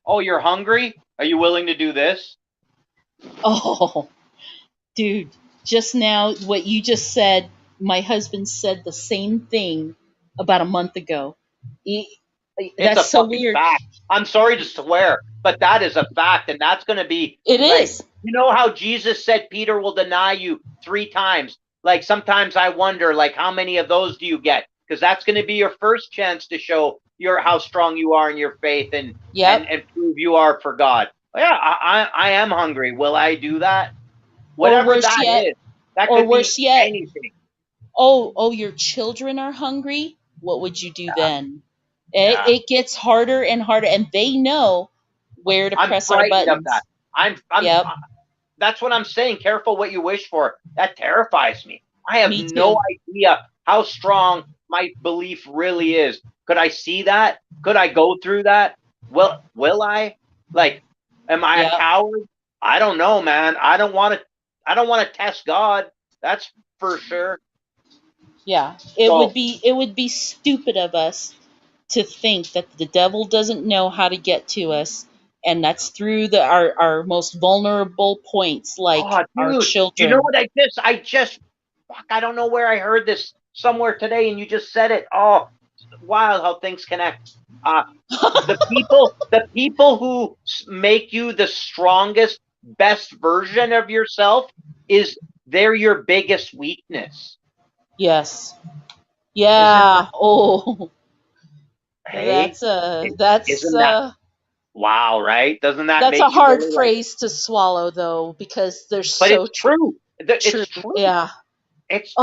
oh, you're hungry? Are you willing to do this? Oh, dude, just now, what you just said, my husband said the same thing about a month ago. He- It's that's a so fucking weird. fact. I'm sorry to swear, but that is a fact. And that's going to be It like, is. you know how Jesus said Peter will deny you 3 times? Like sometimes I wonder, like, how many of those do you get? Because that's going to be your first chance to show how strong you are in your faith and Yep. prove you are for God. Yeah, I am hungry. Will I do that? Or Whatever worse that yet, is, that or could be worse yet, anything. oh, your children are hungry. What would you do Yeah, then? It, yeah. it gets harder and harder, and they know where to I'm press our frightened of that. buttons. I'm. Yep. That's what I'm saying. Careful what you wish for. That terrifies me. I have Me no too. idea how strong my belief really is. Could I see that? Could I go through that? Will I? Like, am I a Yep. coward? I don't know, man. I don't want to. I don't want to test God. That's for sure. Yeah. So, It would be stupid of us to think that the devil doesn't know how to get to us, and that's through our most vulnerable points, like oh, our dude, you know children. what fuck, I don't know where I heard this somewhere today, and you just said it. Oh, wild how things connect. Uh, the people who make you the strongest, best version of yourself is they're your biggest weakness. Yes. Isn't that Yeah. Oh, hey? Isn't that wow? Right? Doesn't that that's a make you hard really like? phrase to swallow though, because they're But so it's true. true. It's true. Yeah.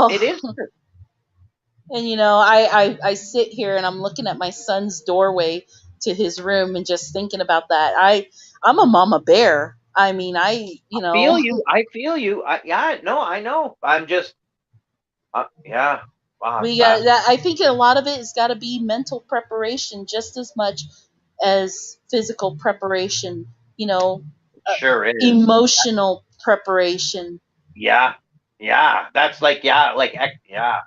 It is Oh, true. and I sit here and I'm looking at my son's doorway to his room and just thinking about that. I'm a mama bear. I mean, Feel you. I feel you. Yeah. No, I know. I'm just. Yeah. Wow. It's we got fast. that. I think a lot of it has got to be mental preparation just as much as physical preparation. You know, uh, Sure is. emotional preparation. Yeah. Yeah. That's like yeah. Like yeah.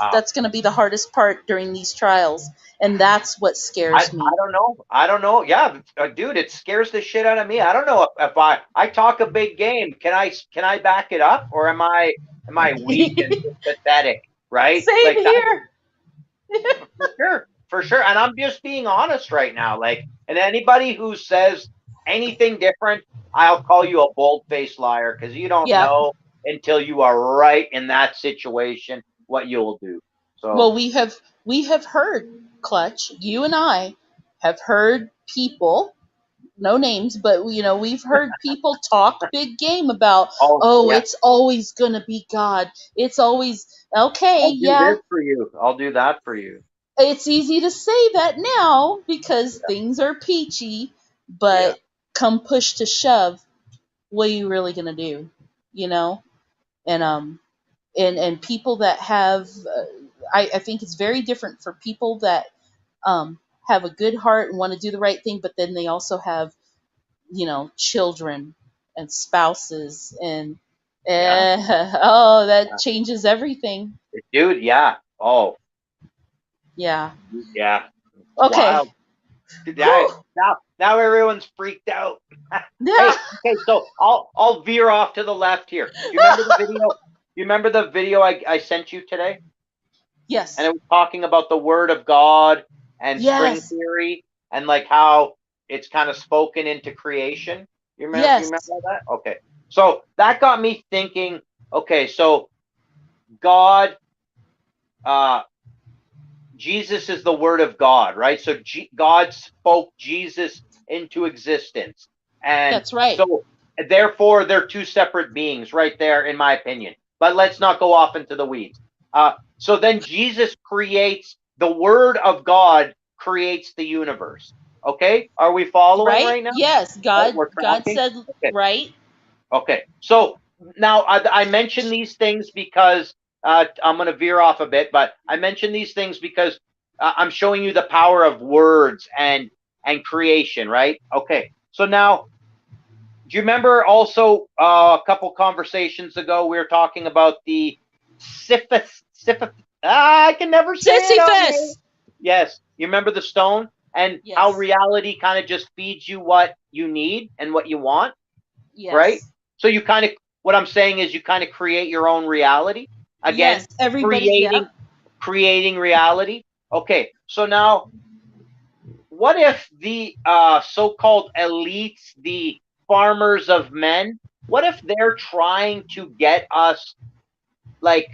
Wow. That's going to be the hardest part during these trials, and that's what I scares I me. don't know. I don't know. Yeah, dude, it scares the shit out of me. I don't know if I talk a big game. Can I back it up or am I weak and Same pathetic? Right? Like that here. for sure. For sure. And I'm just being honest right now. Like, and anybody who says anything different, I'll call you a bold-faced liar because you don't Yeah. know until you are right in that situation what you'll do. Well, So we have heard, Clutch. You and I have heard people, no names, but we've heard people talk big game about, oh oh, yeah, it's always gonna be God. It's always okay. I'll do Yeah, this for you. I'll do that for you. it's easy to say that now because Yeah. things are peachy, Yeah. but come push to shove, what are you really gonna do? You know, and and people that have I think it's very different for people that have a good heart and want to do the right thing, but then they also have, children and spouses and Yeah. oh, that Yeah. changes everything. Dude, yeah. Oh, Yeah. yeah. It's Okay. wild. Yeah. Whew. Now everyone's freaked out. Yeah. Hey, okay, so I'll veer off to the left here. Do you remember the video? You remember the video I sent you today? And Yes. it was talking about the word of God and string Yes. theory and like how it's kind of spoken into creation. You remember Yes. that? Okay. So that got me thinking, okay, so God uh Jesus is the word of God, right? So God spoke Jesus into existence. And That's right. so therefore they're two separate beings right there in my opinion. But let's not go off into the weeds. So then Jesus creates the word of God creates the universe. Okay? Are we following Right? right now? Yes. Right? God We're God tracking? said Okay. right. Okay. So now I mention these things because I'm going to veer off a bit, but I mention these things because I'm showing you the power of words and creation, right? Okay. So now, do you remember also a couple conversations ago we were talking about the Sisyphus? I can never say it on here. Sisyphus. Yes. You remember the stone and how Yes. reality kind of just feeds you what you need and what you want, right? Yes. So you kind of, what I'm saying is you kind of create your own reality. Yes. Again, Everybody. creating Yep. creating reality. Okay, so now what if the so-called elites, the farmers of men, what if they're trying to get us like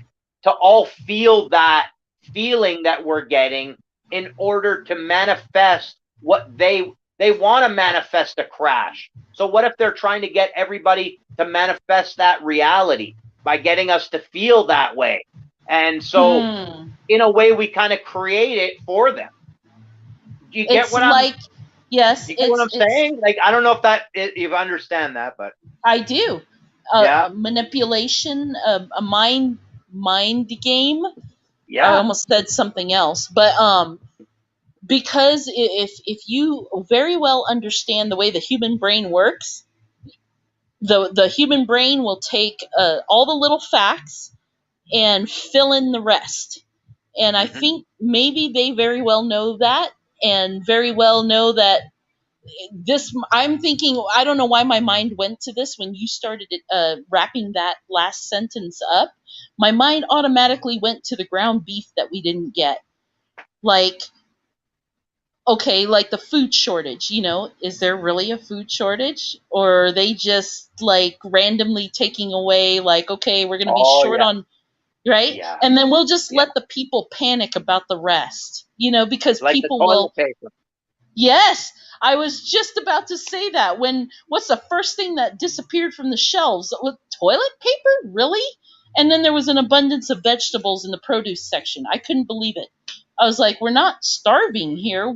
to all feel that feeling that we're getting in order to manifest what they want to manifest a crash. So what if they're trying to get everybody to manifest that reality by getting us to feel that way? And so Hmm. in a way we kind of create it for them. Do you get It's what I'm like, yes, you get what I'm it's saying? Like I don't know if that you understand that, but I do. yeah. A manipulation, a mind game. I Yeah. almost said something else, but because if you very well understand the way the human brain works, the human brain will take all the little facts and fill in the rest. And I Hmm. think maybe they very well know that, and very well know that this. I'm thinking. I don't know why my mind went to this when you started wrapping that last sentence up. My mind automatically went to the ground beef that we didn't get. Like, okay, like the food shortage, is there really a food shortage? Or are they just like randomly taking away, like, okay, we're going to be Oh short yeah. on, right? Yeah. And then we'll just Yeah. let the people panic about the rest, because Like the people toilet will, paper. yes, I was just about to say that. What's the first thing that disappeared from the shelves? With toilet paper? Really? And then there was an abundance of vegetables in the produce section. I couldn't believe it. I was like, we're not starving here.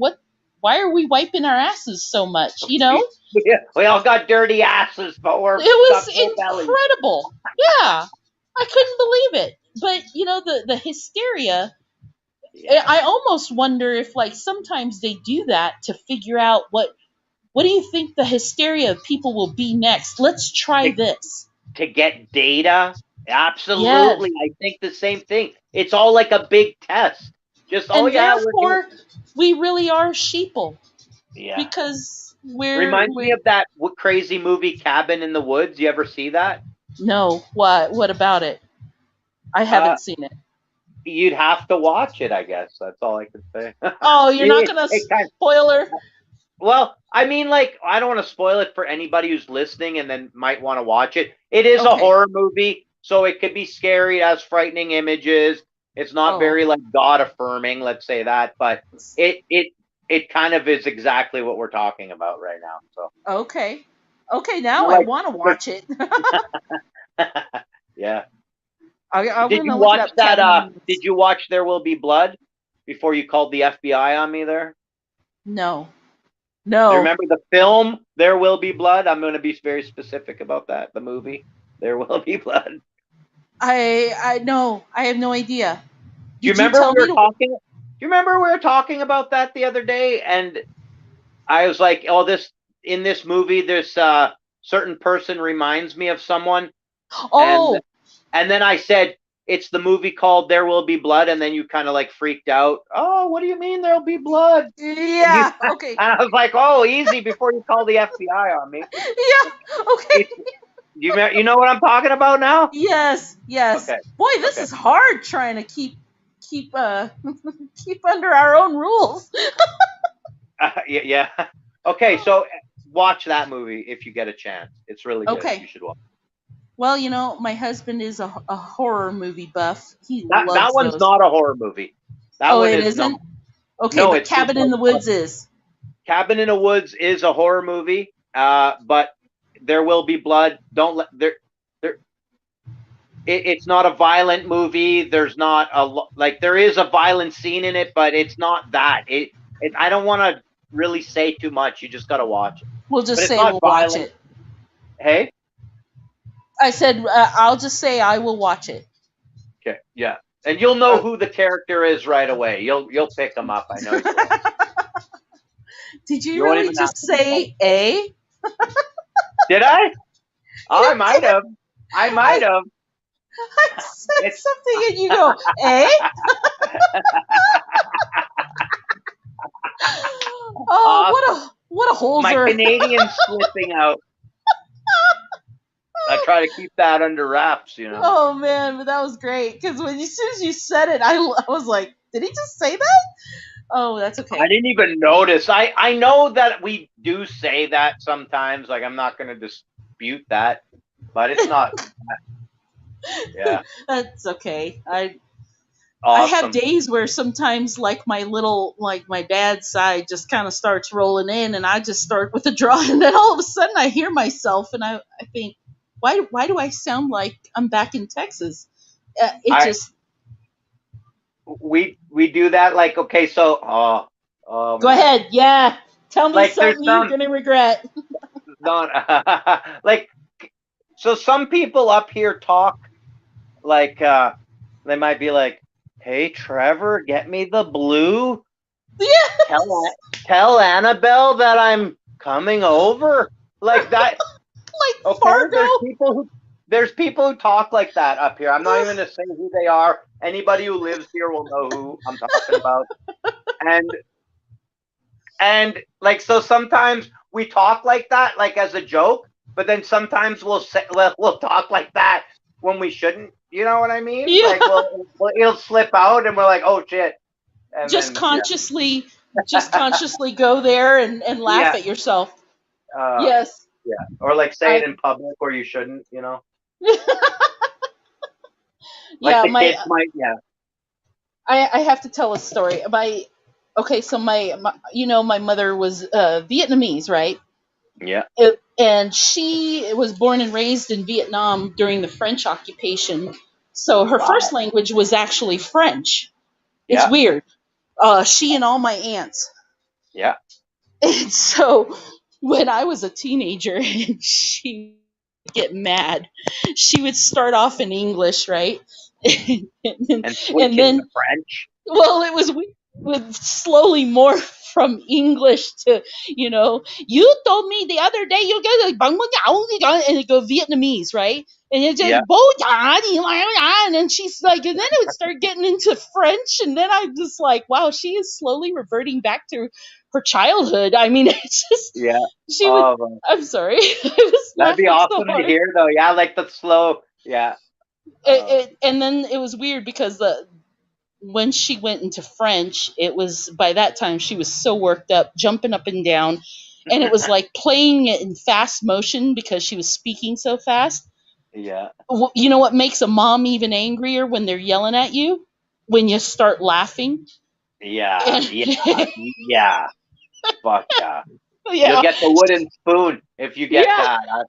Why are we wiping our asses so much? We all got dirty asses, but It we're got was full bellies. incredible. Yeah. I couldn't believe it. But the hysteria, Yeah. I almost wonder if like sometimes they do that to figure out what do you think the hysteria of people will be next? Let's try To, this. to get data, Yes. absolutely. I think the same thing. It's all like a big test. Just oh And yeah, we're here. therefore we really are sheeple Yeah. because Reminds me we're of that crazy movie Cabin in the Woods. You ever see that? no, what about it? I Uh, haven't seen it. you'd have to watch it. I guess that's all I can say. Oh, you're not gonna It kind spoiler. Well, I mean, like, I don't want to spoil it for anybody who's listening and then might want to watch it. It is a Okay. horror movie, so it could be scary. It has frightening images. It's not Oh. very like God affirming, let's say that, but it it it kind of is exactly what we're talking about right now. So Okay. Okay, now you're I want to like, watch it. yeah. I'm Did gonna you look it watch up. that? Cabin in the Did Woods. you watch There Will Be Blood before you called the FBI on me there? No, You no. remember the film There Will Be Blood? I'm going to be very specific about that. The movie There Will Be Blood. I no. I have no idea. you Did you remember tell we me were to? talking? Do you remember we were talking about that the other day? And I was like, "Oh, this in this movie, this certain person reminds me of someone." And Oh, and then I said, "It's the movie called There Will Be Blood." And then you kind of like freaked out. Oh, what do you mean there'll be blood? And you yeah. and Okay. I was like, "Oh, easy before you call the FBI on me." Yeah. Okay. It's you know what I'm talking about now? Yes. Yes. Okay, Boy, this okay, is hard trying to keep keep under our own rules. yeah, yeah. Okay, so watch that movie if you get a chance. It's really good. You Okay. should watch. Well, my husband is a horror movie buff. He That loves one's those. not a horror movie. That Oh, one it is not. isn't? Okay, No, but it's just Cabin in like the Woods is. Cabin in the Woods is a horror movie. But There Will Be Blood. Don't let there. It's not a violent movie. There's not like there is a violent scene in it, but it's not that. I don't want to really say too much. You just gotta watch it. We'll But just it's say not we'll watch violent. it. Hey. I said I'll just say I will watch it. Okay. Yeah. And you'll know who the character is right away. You'll pick them up. I know you will. Did you You won't really even have just to be told. say A? Did I? Oh, You I might did. have. I might have. I said It's something and you go A? Oh, awesome. what a My hoser. Canadian slipping out. I try to keep that under wraps, you know. Oh man, but that was great because as soon as you said it, I was like, did he just say that? Oh, that's I okay. didn't even notice. I know that we do say that sometimes. Like I'm not going to dispute that, but it's not. Yeah, That's okay. I have awesome. days where sometimes like my dad's side just kind of starts rolling in and I just start with a draw and then all of a sudden I hear myself and I think why do I sound like I'm back in Texas? It I just we do that. Like okay, so oh go man, ahead. Yeah. Tell me like there's something you're some going to regret. not like so some people up here talk like they might be like, "Hey Trevor, get me the blue. Yeah. Tell tell Annabelle that I'm coming over." Like that. Like Okay, Fargo. there's people who talk like that up here. I'm not even gonna say who they are. Anybody who lives here will know who I'm talking about. And like so sometimes we talk like that, like as a joke, but then sometimes we'll talk like that when we shouldn't. You know what I mean? Yeah. Like it'll slip out, and we're like, oh shit, and Just then yeah, consciously go there and laugh yeah, at yourself. uh, Yes. yeah, or like say it I in public where you shouldn't. You know, like yeah, the kids might. Yeah, I have to tell a story. Okay, so my mother was Vietnamese, right? yeah. And she was born and raised in Vietnam during the French occupation. So her first Wow. language was actually French. It's Yeah, weird. She and all my aunts. yeah. And so when I was a teenager and she would get mad, she would start off in English, right? and, And and switching to then French. well, it was weird. Would slowly morph from English to, you told me the other day you get a bang bang and it go Vietnamese, right? And it just Yeah, and then she's like, and then it would start getting into French, and then I'm just like, wow, she is slowly reverting back to her childhood. I mean, it's just yeah. she would. Oh, I'm sorry, I was that'd be laughing so awesome to hard. hear, though. Yeah, like the slow. Yeah. And then it was weird because when she went into French, it was by that time she was so worked up, jumping up and down, and it was like playing it in fast motion because she was speaking so fast. Yeah. You know what makes a mom even angrier when they're yelling at you? When you start laughing. Yeah. And Yeah. Yeah. Fuck yeah. You'll yeah, get the wooden spoon if you get yeah, that.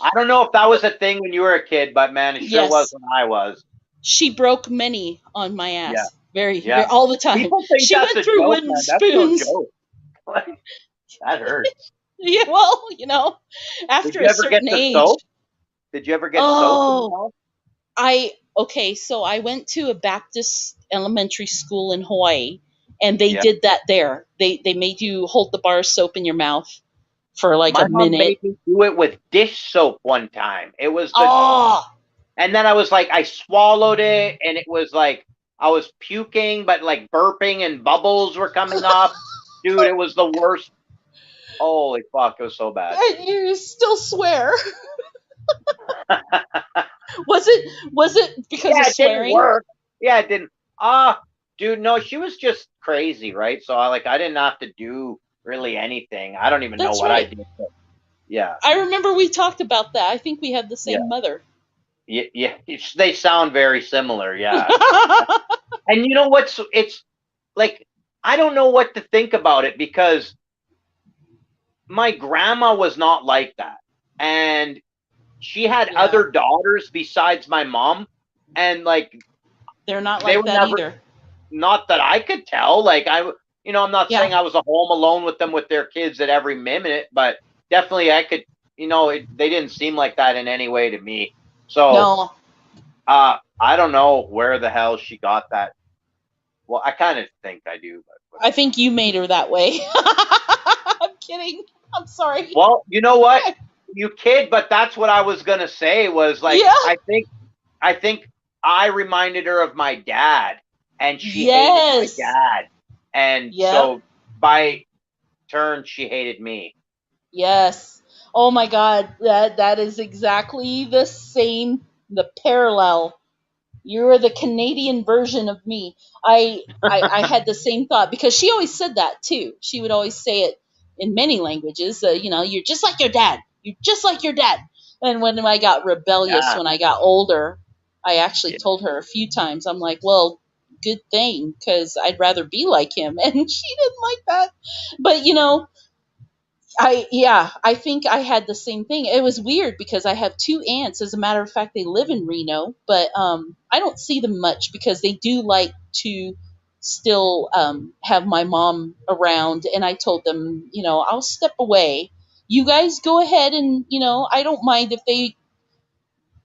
I don't know if that was a thing when you were a kid, but man, it sure was yes. when I was. She broke many on my Yeah. ass, very, Yeah. very all the time. People think She that's went a through joke, wooden man. That's no spoons. joke. Like, that hurts. Yeah, well, Did after you a ever get certain the age. soap? Did you ever get soap in the Oh, mouth? I Okay, so I went to a Baptist elementary school in Hawaii, and they Yeah. did that there. They made you hold the bar of soap in your mouth for like My a mom minute. made me do it with dish soap one time. It was Oh, and then I was like, I swallowed it, and it was like I was puking, but like burping and bubbles were coming up. Dude, it was the worst. Holy fuck, it was so bad. and you still swear. Was it because of Yeah, it didn't swearing? work. Yeah, it didn't. Ah, dude, no, she was just crazy, right? So I didn't have to do really anything. I don't even know That's what I right. did. But yeah, I remember we talked about that. I think we had the yeah, same mother. yeah, yeah. They sound very similar. Yeah, and you know what's? It's like I don't know what to think about it because my grandma was not like that, and she had Yeah, other daughters besides my mom, and like they're not they like were that never. either. Not that I could tell. Like I'm not Yeah. saying I was a home alone with them with their kids at every minute, but definitely I could. They didn't seem like that in any way to me. So, No, I don't know where the hell she got that. Well, I kind of think I do, but I whatever. think you made her that way. I'm kidding. I'm sorry. Well, you know what, you kid, but that's what I was gonna say was like Yeah. I think I reminded her of my dad, and she hated my Yes. dad, and Yep. so by turn she hated me. Yes. Oh my God. That is exactly the same. The parallel. You're the Canadian version of me. I had the same thought because she always said that too. She would always say it in many languages. You're just like your dad. You're just like your dad. And when I got rebellious, Yeah, when I got older, I actually yeah. told her a few times. I'm like, well, good thing, because I'd rather be like him, and she didn't like that. But I think I had the same thing. It was weird because I have two aunts. As a matter of fact, they live in Reno, but I don't see them much because they do like to still have my mom around. And I told them, I'll step away. You guys go ahead, and I don't mind if they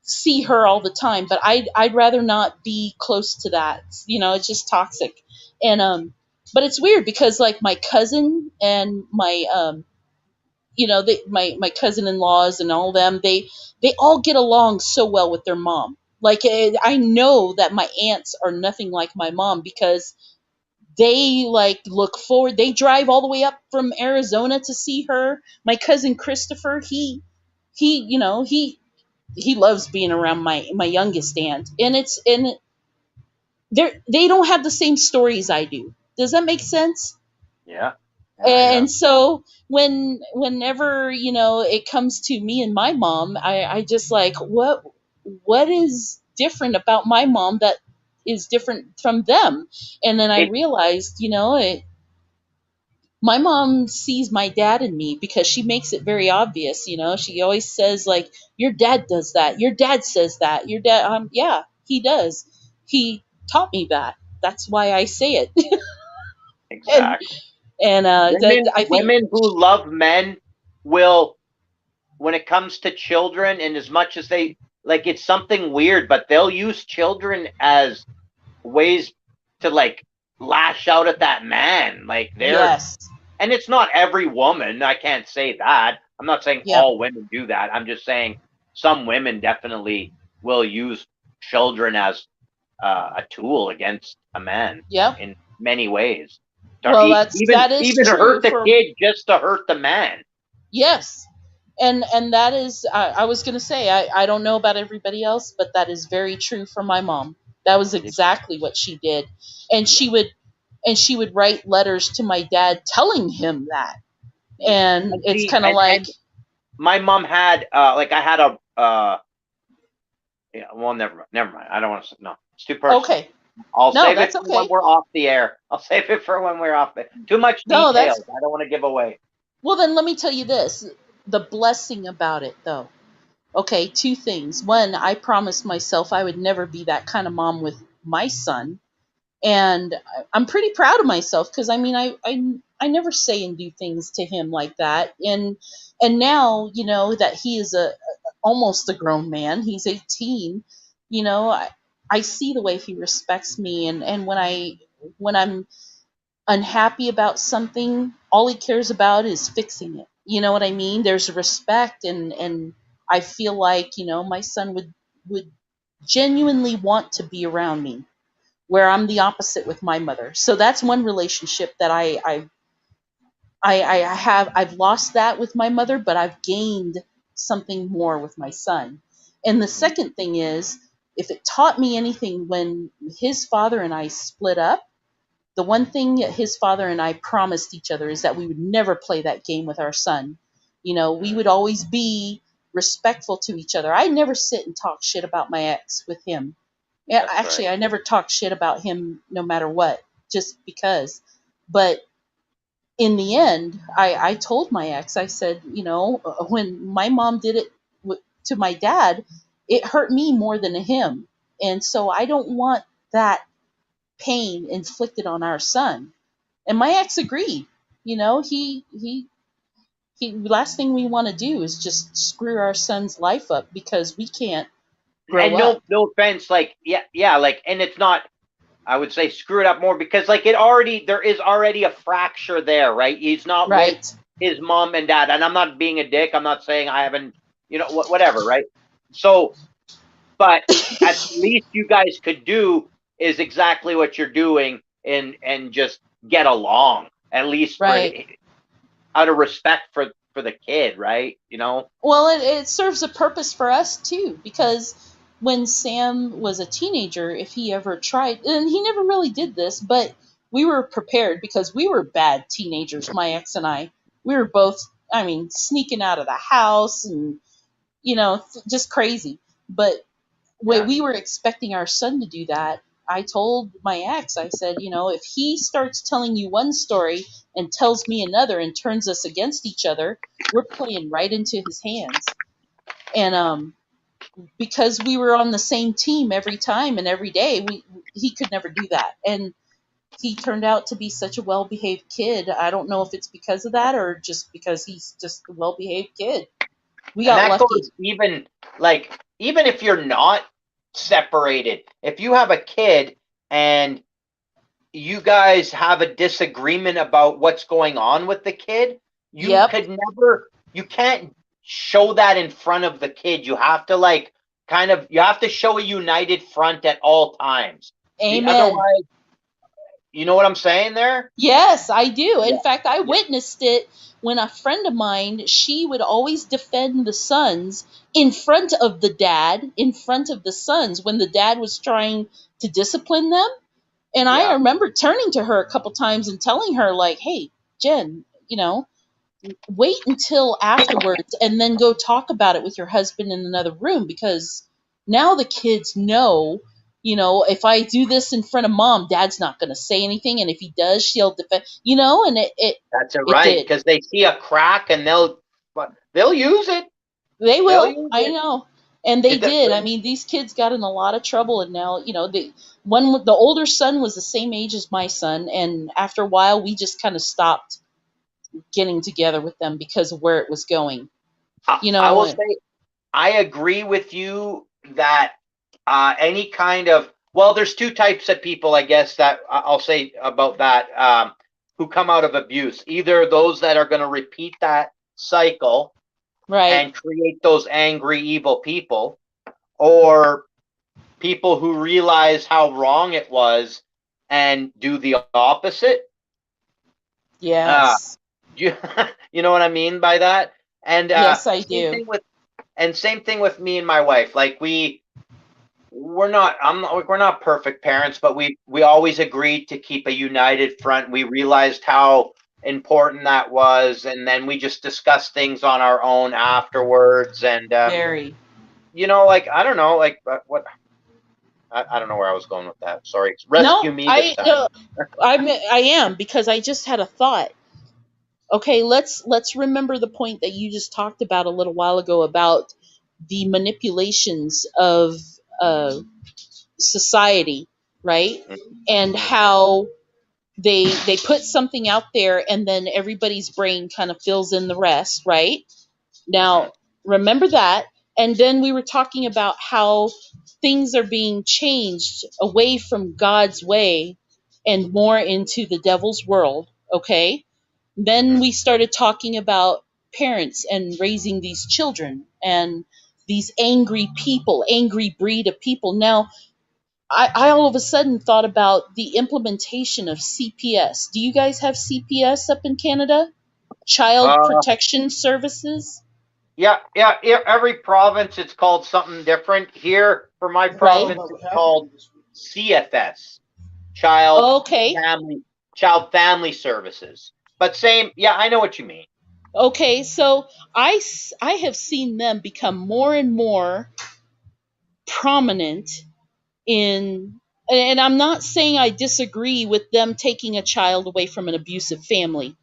see her all the time, but I'd rather not be close to that. It's just toxic. And but it's weird because like my cousin and my my cousin-in-laws and all them, they all get along so well with their mom. Like I know that my aunts are nothing like my mom because they like look forward. They drive all the way up from Arizona to see her. My cousin Christopher, he loves being around my youngest aunt, and they don't have the same stories I do. Does that make sense? Yeah. Yeah, yeah. And so whenever it comes to me and my mom, I just like, what is different about my mom that is different from them? And then I It realized, my mom sees my dad in me because she makes it very obvious. She always says like, your dad does that, your dad says that, your dad, yeah, he does. He taught me that. That's why I say it. and exactly. I think, Women who love men will, when it comes to children, and as much as they like, it's something weird, but they'll use children as ways to like lash out at that man. Like yes. and it's not every woman. I can't say that. I'm not saying Yep. all women do that. I'm just saying some women definitely will use children as a tool against a man Yep. in many ways. Well, Even that is even true hurt the for, kid just to hurt the man. yes. And that is, I was going to say, I don't know about everybody else, but that is very true for my mom. That was exactly what she did. And Yeah, she would write letters to my dad telling him that. yeah. And And it's see, kind of like, and my mom had like I had a yeah. Well, never mind. I don't want to. No, it's too personal. okay. I'll No, save it that's for when okay. we're off the air. I'll save it for when we're off the. Too much No, details. that's, I don't want to give away. well, then let me tell you this, the blessing about it though. Okay, two things. One, I promised myself I would never be that kind of mom with my son, and I'm pretty proud of myself because I mean I never say and do things to him like that, and now that he is almost a grown man, he's 18. You know, I see the way he respects me, and when I'm unhappy about something, all he cares about is fixing it. You know what I mean? There's respect, and I feel like, my son would genuinely want to be around me, where I'm the opposite with my mother. So that's one relationship that I've lost that with my mother, but I've gained something more with my son. And the second thing is, if it taught me anything, when his father and I split up, the one thing that his father and I promised each other is that we would never play that game with our son. We would always be respectful to each other. I never sit and talk shit about my ex with him. Yeah, That's actually, right. I never talk shit about him no matter what, just because. But in the end, I told my ex, I said, when my mom did it to my dad, it hurt me more than him. And so I don't want that pain inflicted on our son. And my ex agreed. He last thing we want to do is just screw our son's life up because we can't grow And up. no offense, like yeah, like, and it's not. I would say screw it up more because like there is already a fracture there, right? He's not with Right. his mom and dad, and I'm not being a dick. I'm not saying I haven't, whatever, right? So, but at least you guys could do is exactly what you're doing, and just get along at least Right. out of respect for the kid, right? Well, it serves a purpose for us too, because when Sam was a teenager, if he ever tried, and he never really did this, but we were prepared because we were bad teenagers, my ex and I. We were both, I mean, sneaking out of the house and, just crazy. But when Yeah. we were expecting our son to do that, I told my ex, I said, if he starts telling you one story and tells me another and turns us against each other, we're playing right into his hands. And because we were on the same team every time and every day, he could never do that. And he turned out to be such a well behaved kid. I don't know if it's because of that or just because he's just a well behaved kid. We And got that lucky. goes even if you're not separated, if you have a kid and you guys have a disagreement about what's going on with the kid, Yep. you can't show that in front of the kid. You have to you have to show a united front at all times. Amen. Otherwise, you know what I'm saying there? Yes, I do. In Yeah. fact, I Yeah. witnessed it when a friend of mine, she would always defend the sons in front of the dad, in front of the sons when the dad was trying to discipline them. And I Yeah. remember turning to her a couple times and telling her, like, hey, Jen, wait until afterwards and then go talk about it with your husband in another room, because now the kids know, if I do this in front of mom, dad's not going to say anything, and if he does, she'll defend, and That's it, it right? did. Because they see a crack and they'll use it. They They'll will, use I it. know. And they It does- did. I mean, these kids got in a lot of trouble, and now, the older son was the same age as my son, and after a while we just kind of stopped getting together with them because of where it was going. I will say I agree with you that any kind of there's two types of people, I guess, that I'll say about that, who come out of abuse. Either those that are going to repeat that cycle Right. and create those angry, evil people, or people who realize how wrong it was and do the opposite. Uh, Yes. you, you know what I mean by that? And Yes, I do. same thing with me and my wife. Like we're not perfect parents, but we always agreed to keep a united front. We realized how important that was, and then we just discussed things on our own afterwards. And Very. like I don't know, like what I don't know where I was going with that. Sorry, rescue No, me this time. I am, because I just had a thought. Okay, let's remember the point that you just talked about a little while ago about the manipulations of uh, society, right? And Mhm. how they put something out there and then everybody's brain kind of fills in the rest, right? Mhm. Now, remember that. And then we were talking about how things are being changed away from God's way and more into the devil's world. Okay. Then we started talking about parents and raising these children and these angry people, angry breed of people. Now, I all of a sudden thought about the implementation of CPS. Do you guys have CPS up in Canada? Child Uh, Protection Services? yeah. Every province, it's called something different. Here, for my Right. province, it's called CFS, Child Okay. Family Child Family Services. But same, yeah, I know what you mean. Okay, so I have seen them become more and more prominent in, and I'm not saying I disagree with them taking a child away from an abusive family,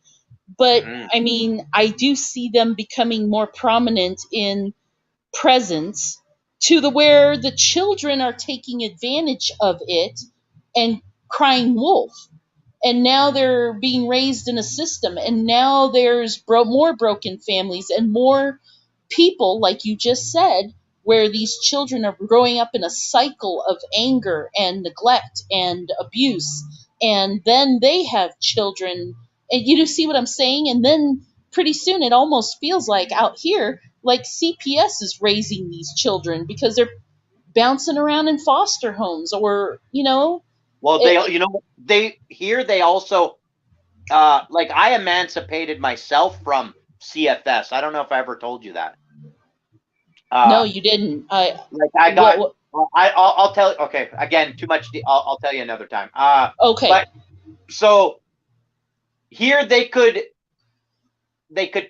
but Hmm. I mean, I do see them becoming more prominent in presence to the where the children are taking advantage of it and crying wolf, and now they're being raised in a system, and now there's more broken families and more people, like you just said, where these children are growing up in a cycle of anger and neglect and abuse, and then they have children, and you see what I'm saying, and then pretty soon it almost feels like out here like CPS is raising these children because they're bouncing around in foster homes, or Well, it, they also like I emancipated myself from CFS. I don't know if I ever told you that. no, Uh, you didn't. I like I what, got, what I'll tell. Okay, again, too much. I'll tell you another time. Okay. But so here they could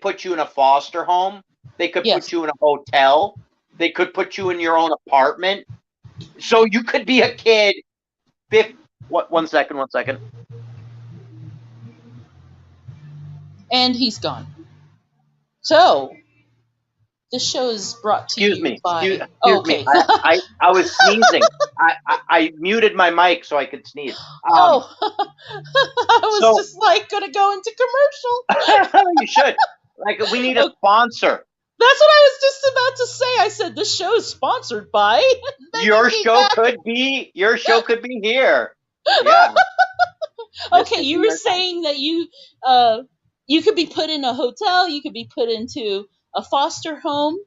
put you in a foster home. They could put Yes. you in a hotel. They could put you in your own apartment. So you could be a kid. What? 1 second. 1 second. And he's gone. So this show is brought to Excuse you me. by. Excuse me. Okay. I was sneezing. I muted my mic so I could sneeze. Oh, I was So just like gonna go into commercial. you should. Like, we need a Okay. sponsor. That's what I was just about to say. I said this show is sponsored by. Then you Your came show back. could be. Your show could be here. Yeah. This Okay, could be you were your time. saying that you could be put in a hotel, you could be put into a foster home.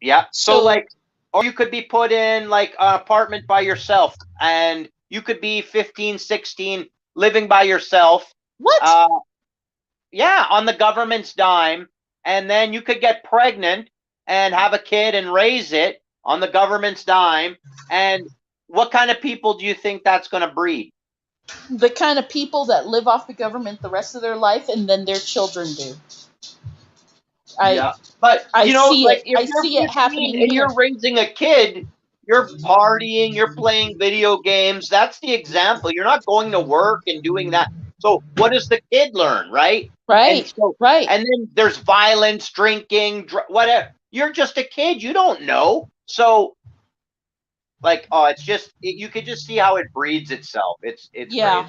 Yeah. So So like, or you could be put in like an apartment by yourself, and you could be 15, 16, living by yourself. what? Uh, yeah, on the government's dime, and then you could get pregnant and have a kid and raise it on the government's dime. And what kind of people do you think that's going to breed? The kind of people that live off the government the rest of their life, and then their children do. I Yeah. But I see like it. if I you're see it 15 happening and here. you're raising a kid, you're partying, you're playing video games. That's the example. You're not going to work and doing that. So what does the kid learn, right? And Right. so Right. and then there's violence, drinking, whatever. You're just a kid. You don't know. So like, oh, you could just see how it breeds itself. It's Yeah. crazy.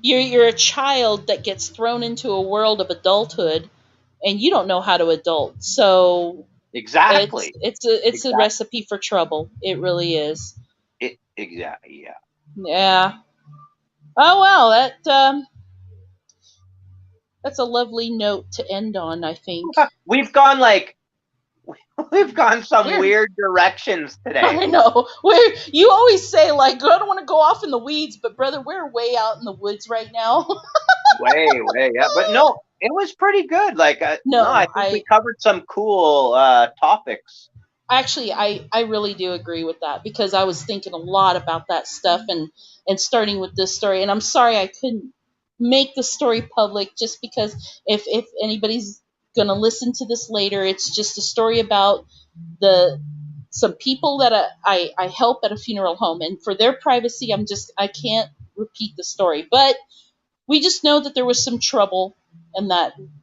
You're a child that gets thrown into a world of adulthood, and you don't know how to adult. So it's Exactly. it's a it's a Exactly. recipe for trouble. It really is. Exactly. Yeah. Yeah. Oh well, that's a lovely note to end on, I think. We've gone like we've gone some We're weird directions today. I know. You always say like I don't want to go off in the weeds, but brother, we're way out in the woods right now. Way, yeah. But no, it was pretty good. Like, no, I No, think we covered some cool topics. actually I really do agree with that because I was thinking a lot about that stuff, and starting with this story, and I'm sorry I couldn't make the story public just because if anybody's going to listen to this later, it's just a story about the some people that I help at a funeral home, and for their privacy I can't repeat the story, but we just know that there was some trouble, and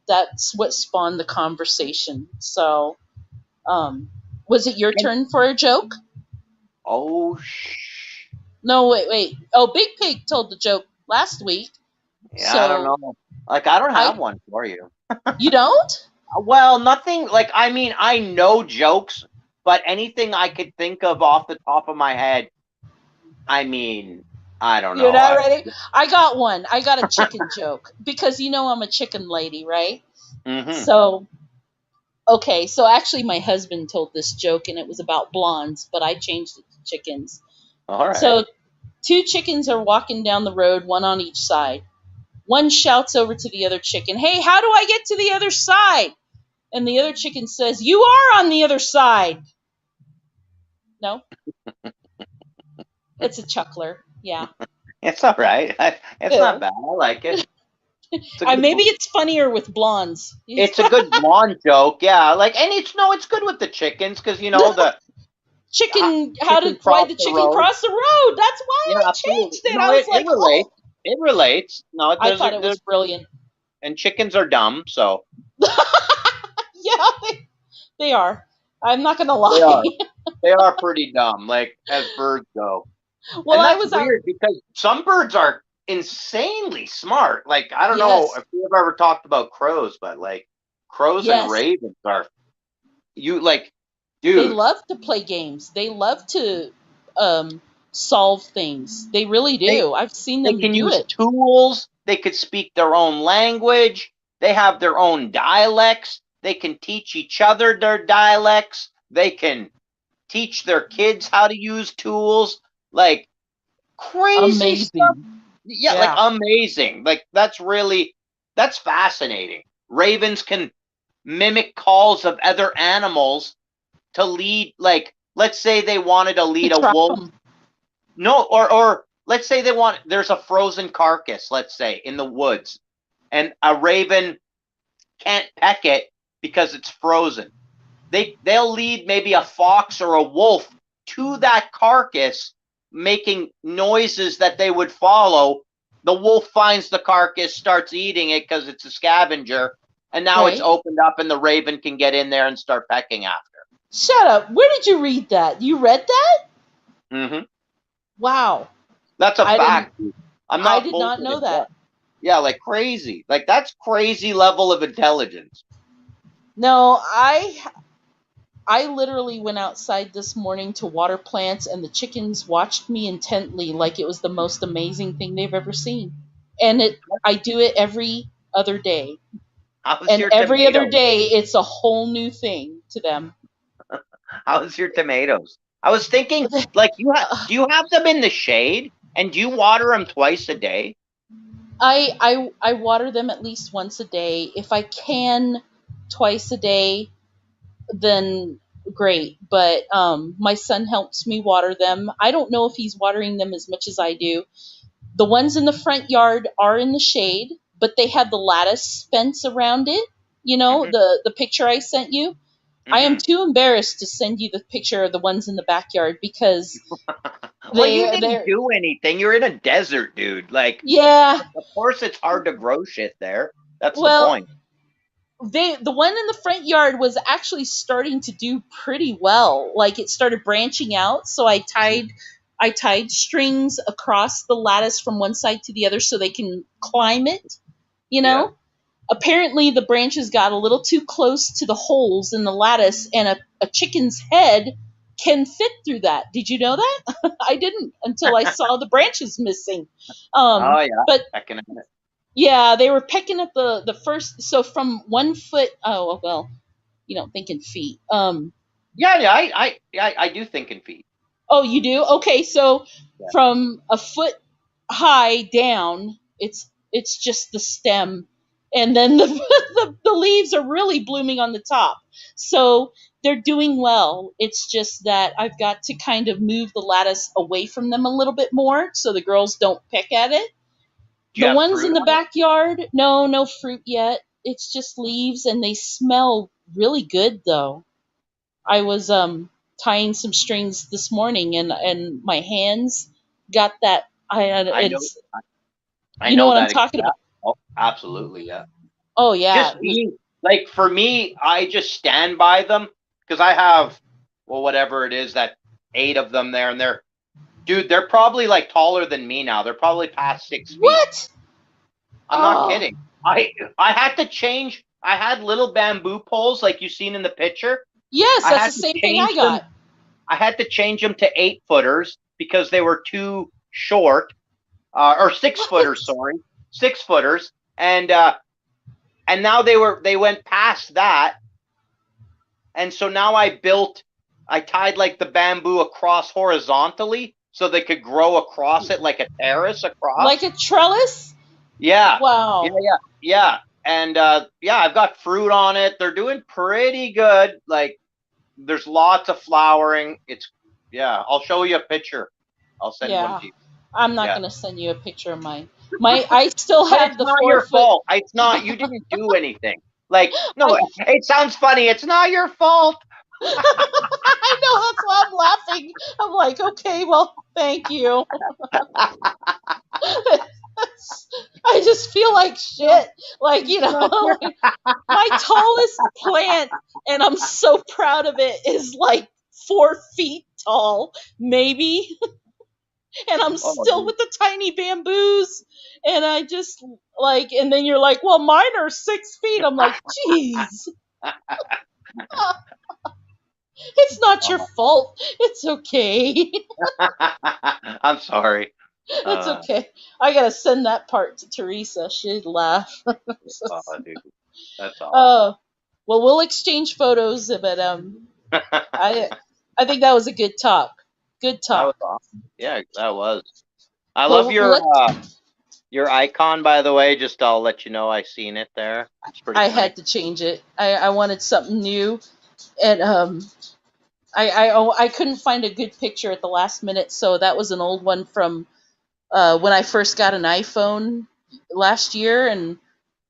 that's what spawned the conversation. So um, was it your And, turn for a joke? oh, No, wait. Oh, Big Pig told the joke last week. yeah, I don't So know. Like, I don't have I one for you. you don't? Well, nothing. Like, I mean, I know jokes, But anything I could think of off the top of my head, I mean, I don't You're know. not ready? I got one. I got a chicken joke because I'm a chicken lady, right? Mm-hmm. So, okay, so actually my husband told this joke and it was about blondes, but I changed it to chickens. All right. So, two chickens are walking down the road, one on each side. One shouts over to the other chicken, "Hey, how do I get to the other side?" And the other chicken says, "You are on the other side." No, it's a chuckler. Yeah. It's all right. It's not Yeah. bad. I like it. It's a Maybe good. it's funnier with blondes. It's a good blonde joke. Yeah. Like, and it's no, it's good with the chickens because the Chicken, chicken why'd cross the the chicken road. cross the road? That's why Yeah, I absolutely. changed it. No, I was it like, oh, relates. It relates. No, I there's thought it was brilliant. and chickens are dumb, so Yeah, they are. I'm not gonna they lie. are. They are pretty dumb, like as birds go. Well, And I that's was out. weird because some birds are insanely smart. Like, I don't know Yes, if you've ever talked about crows, but like crows and yes. ravens are you like, They dude, love to play games. They love to um, solve things. They really they do. I've seen they them can do use it. tools, they could speak their own language, they have their own dialects, they can teach each other their dialects, they can teach their kids how to use tools. Like crazy stuff. Amazing. Yeah, like Yeah. amazing. Like that's fascinating. Ravens can mimic calls of other animals to lead, like, let's say they wanted to To lead a trap wolf. them. No, or let's say there's a frozen carcass, let's say, in the woods, and a raven can't peck it because it's frozen. They'll lead maybe a fox or a wolf to that carcass, making noises that they would follow. The wolf finds the carcass, starts eating it because it's a scavenger, and now it's Right? opened up, and the raven can get in there and start pecking after. Shut up. Where did you read that? You read that? Hmm. Wow. That's a I didn't. fact, dude. I'm I not did not know bullshitting. Yeah, that. yeah, like crazy. Like that's crazy level of intelligence. No, I literally went outside this morning to water plants, and the chickens watched me intently, like it was the most amazing thing they've ever seen. And I do it every other day, How's and your every other tomatoes? day it's a whole new thing to them. How's your tomatoes? I was thinking, like, do you have them in the shade, and do you water them twice a day? I water them at least once a day. If I can, twice a day, then great. But my son helps me water them. I don't know if he's watering them as much as I do. The ones in the front yard are in the shade, but they have the lattice fence around it. Hmm. The picture I sent you. I am Hmm. too embarrassed to send you the picture of the ones in the backyard because Well, you didn't they're do anything. You're in a desert, dude. Like, yeah. of course, it's hard to grow shit there. That's the Well, point. the one in the front yard was actually starting to do pretty well. Like it started branching out, so I tied strings across the lattice from one side to the other so they can climb it, you Yeah. know? Apparently the branches got a little too close to the holes in the lattice and a chicken's head can fit through that. Did you know that? I didn't until I saw the branches missing. Oh yeah, But I can. yeah, they were pecking at the first. So from 1 foot. Oh well, you don't think in feet. Yeah, yeah. I do think in feet. Oh, you do. Okay, so Yeah. from a foot high down, it's just the stem, and then the leaves are really blooming on the top. So they're doing well. It's just that I've got to kind of move the lattice away from them a little bit more so the girls don't peck at it. Do you The have ones in fruit the on it? backyard, no, no fruit yet. It's just leaves and they smell really good though. I was tying some strings this morning and my hands got that I know. it's I you know know what I'm that talking about. exact. Oh, absolutely. Yeah. Oh yeah. Just being like for me, I just stand by them because I have, well, whatever it is, that 8 of them there, and they're probably like taller than me now. They're probably past 6 feet. What? I'm not Oh, kidding. I had to change. I had little bamboo poles like you seen in the picture. Yes, I that's had the to same thing I change them. got. I had to change them to 8-footers because they were too short, or 6-footers. What? Sorry, 6-footers, and now they went past that, and so now I tied like the bamboo across horizontally so they could grow across it like a terrace Like across. a trellis? Yeah, yeah, Wow. yeah, yeah, and yeah, I've got fruit on it. They're doing pretty good. Like there's lots of flowering. It's yeah. I'll show you a picture. I'll send one Yeah. to you. I'm not Yeah. gonna send you a picture of mine. I still But it's have the not four your foot. fault. It's not. You didn't do anything. Like no, I it sounds funny. It's not your fault. I know, that's why I'm laughing. I'm like, okay, well, thank you. I just feel like shit. Like, It's not your. like, my tallest plant, and I'm so proud of it, is like 4 feet tall, maybe. And I'm Oh, still dude. with the tiny bamboos. And I just like, and then you're like, well, mine are 6 feet. I'm like, geez, it's not your Oh. fault. It's okay. I'm sorry. It's okay. I gotta send that part to Teresa. She'd laugh. Oh, dude, that's awesome. Oh, well, we'll exchange photos, but That I I think that was a good talk. Good was talk. awesome. Yeah, that was. I love Well, your icon, by the way. Just I'll let you know I seen it there. It's pretty I funny. had to change it. I wanted something new, and I couldn't find a good picture at the last minute, so that was an old one from when I first got an iPhone last year, and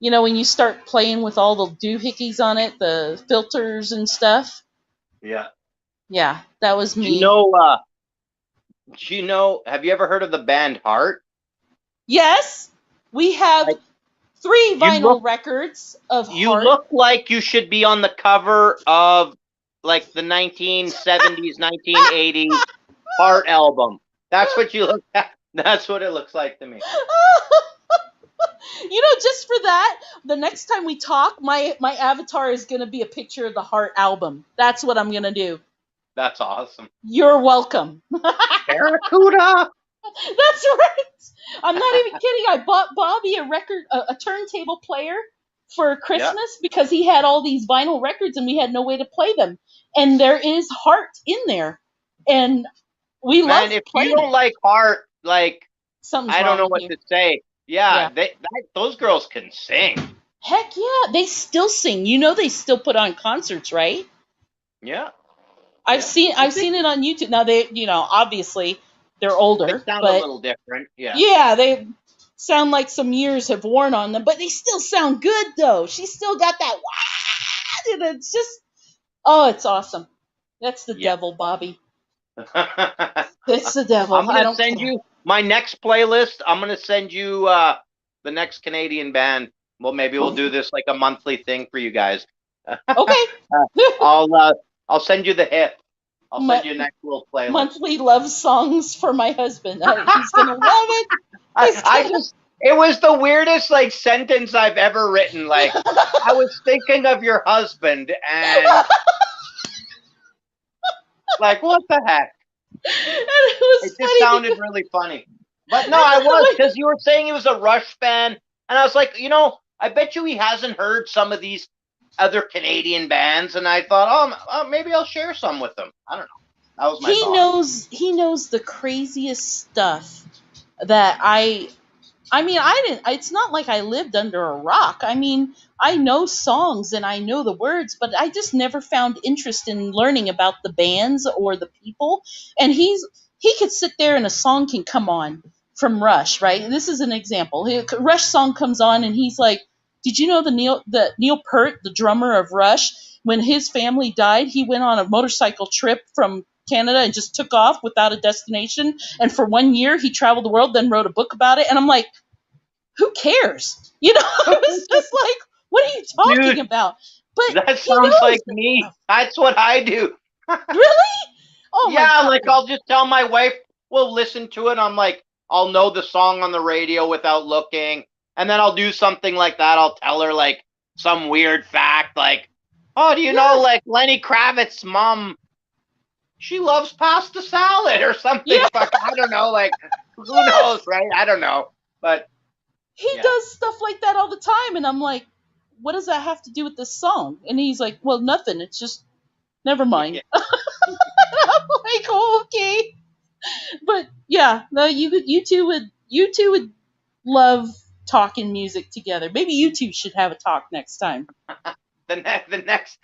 when you start playing with all the doohickeys on it, the filters and stuff. Yeah. Yeah, that was Do you me. know? Do you know? Have you ever heard of the band Heart? Yes, we have Like 3 you look, vinyl records of you Heart. look like you should be on the cover of like the 1970s, 1980s Heart album. That's what you look at. That's what it looks like to me. Just for that, the next time we talk, my avatar is going to be a picture of the Heart album. That's what I'm going to do. That's awesome. You're welcome. Barracuda. That's right. I'm not even kidding. I bought Bobby a turntable player for Yeah. Christmas because he had all these vinyl records and we had no way to play them. And there is Heart in there, and we love Man, if you playing don't it. like Heart, like Something's I don't know wrong what here. to say. Yeah, Yeah. those girls can sing. Heck yeah, they still sing. They still put on concerts, right? Yeah, I've yeah. seen I I've think seen it on YouTube. Now obviously they're they older, sound a but little different. Yeah. yeah, they sound like some years have worn on them, but they still sound good though. She's still got that wah, and it's just it's awesome. That's the Yeah. devil, Bobby. It's the I'm devil. I gonna don't send care. you my next playlist. I'm gonna send you the next Canadian band. Well, maybe we'll do this like a monthly thing for you guys. Okay. I'll I'll send you the hit. I'll send My you a next little playlist. monthly love songs for my husband. He's gonna love it. He's I gonna. just it was the weirdest like sentence I've ever written. Like I was thinking of your husband and like what the heck? And it was It just funny sounded because really funny. But no, I I know was it. because you were saying he was a Rush fan, and I was like, I bet you he hasn't heard some of these other Canadian bands, and I thought, maybe I'll share some with him. I don't know. That was my thought. He knows the craziest stuff that I mean, I didn't. It's not like I lived under a rock. I mean, I know songs and I know the words, but I just never found interest in learning about the bands or the people. And he could sit there and a song can come on from Rush, right? This is an example. Rush song comes on and he's like, "Did you know Neil Peart, the drummer of Rush, when his family died, he went on a motorcycle trip from Canada and just took off without a destination. And for 1 year, he traveled the world, then wrote a book about it." And I'm like, who cares? I was just like, what are you talking Dude, about? But that he sounds knows like this me. stuff. That's what I do. Really? Oh my Yeah, God. like I'll just tell my wife, we'll listen to it. I'm like, I'll know the song on the radio without looking. And then I'll do something like that. I'll tell her like some weird fact, like, Oh, do you Yeah. know, like Lenny Kravitz's mom, she loves pasta salad or Yeah. something. Fuck, I don't know. Like, who knows, Yes. right? I don't know. But He yeah. does stuff like that all the time, and I'm like, what does that have to do with this song? And he's like, well, nothing. It's just never mind. Yeah. I'm like, oh, okay. But yeah, no, you two would love talking music together. Maybe you two should have a talk next time. The next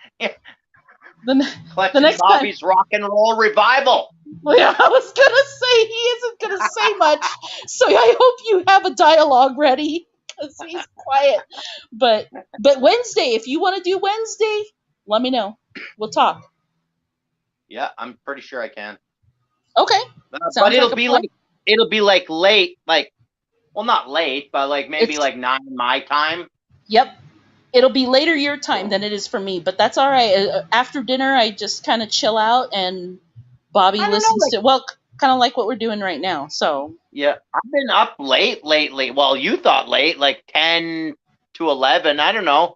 The, Clutch the and next time, Bobby's rock and roll revival. well, yeah, I was gonna say he isn't gonna say much, so I hope you have a dialogue ready because he's quiet. But Wednesday, if you want to do Wednesday, let me know. We'll talk. Yeah, I'm pretty sure I can. Okay, But sounds like a plan. it'll be like late, like, well, not late, but like maybe It's like 9 my time. Yep. It'll be later your time than it is for me, but that's all right. After dinner, I just kind of chill out, and Bobby I don't know, listens like, to, well, kind of like what we're doing right now. So yeah, I've been up late lately. Well, you thought late, like 10 to 11. I don't know.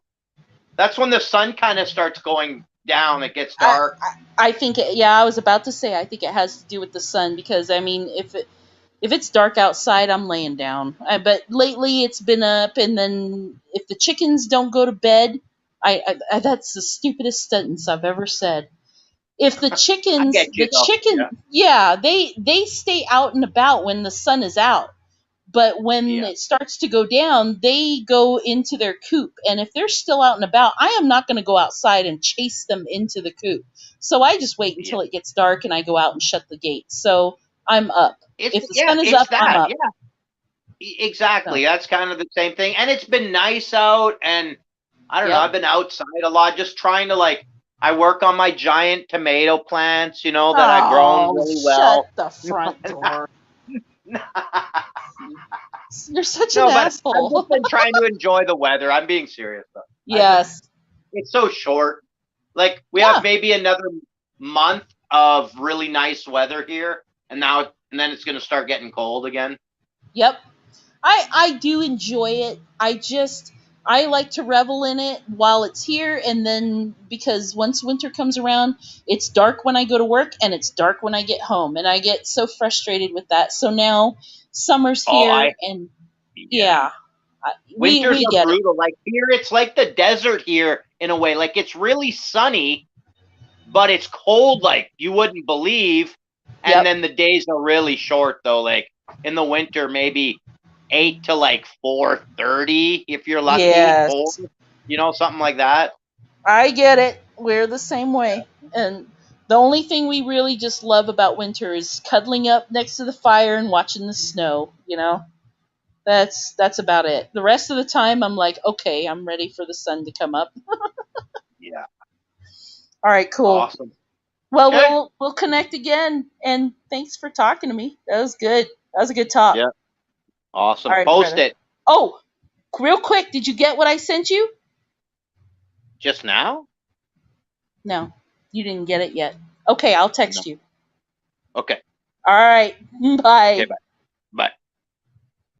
That's when the sun kind of starts going down. It gets I, dark. I think, yeah, I was about to say, I think it has to do with the sun because I mean, if it's dark outside, I'm laying down. But lately, it's been up, and then if the chickens don't go to bed, that's the stupidest sentence I've ever said. If the I chickens, get you though. Yeah, yeah, they stay out and about when the sun is out. But when yeah, it starts to go down, they go into their coop. And if they're still out and about, I am not going to go outside and chase them into the coop. So I just wait yeah. until it gets dark and I go out and shut the gates. So I'm up. If the sun is It's up, I'm that. up. Yeah, So, exactly. That's kind of the same thing. And it's been nice out, and I don't know. yep. I've been outside a lot, just trying to like. I work on my giant tomato plants, that I've grown Oh, really shut well. the front door. You're such an No, but I've just asshole. been trying to enjoy the weather. I'm being serious though. Yes. It's so short. Like we have Yeah. maybe another month of really nice weather here, and then it's gonna start getting cold again. Yep. I do enjoy it. I like to revel in it while it's here, and then because once winter comes around, it's dark when I go to work and it's dark when I get home, and I get so frustrated with that. So now summer's Oh, here, and yeah. yeah, Winters we are get it. brutal. Like here, it's like the desert here in a way. Like it's really sunny, but it's cold like you wouldn't believe. And Yep. then the days are really short though. Like in the winter, maybe 8 to like 4:30 if you're lucky. Four, Yes, something like that. I get it. We're the same way, and the only thing we really just love about winter is cuddling up next to the fire and watching the snow. That's about it. The rest of the time, I'm like, okay, I'm ready for the sun to come up. Yeah. All right, cool. Awesome. Well, Okay. we'll connect again, and thanks for talking to me. That was good. That was a good talk. Yeah. All Awesome. right, Post brother. it Oh, real quick, did you get what I sent you? just now. No, you didn't get it yet. Okay, I'll No. text you. Okay. All right, Okay. bye. Bye.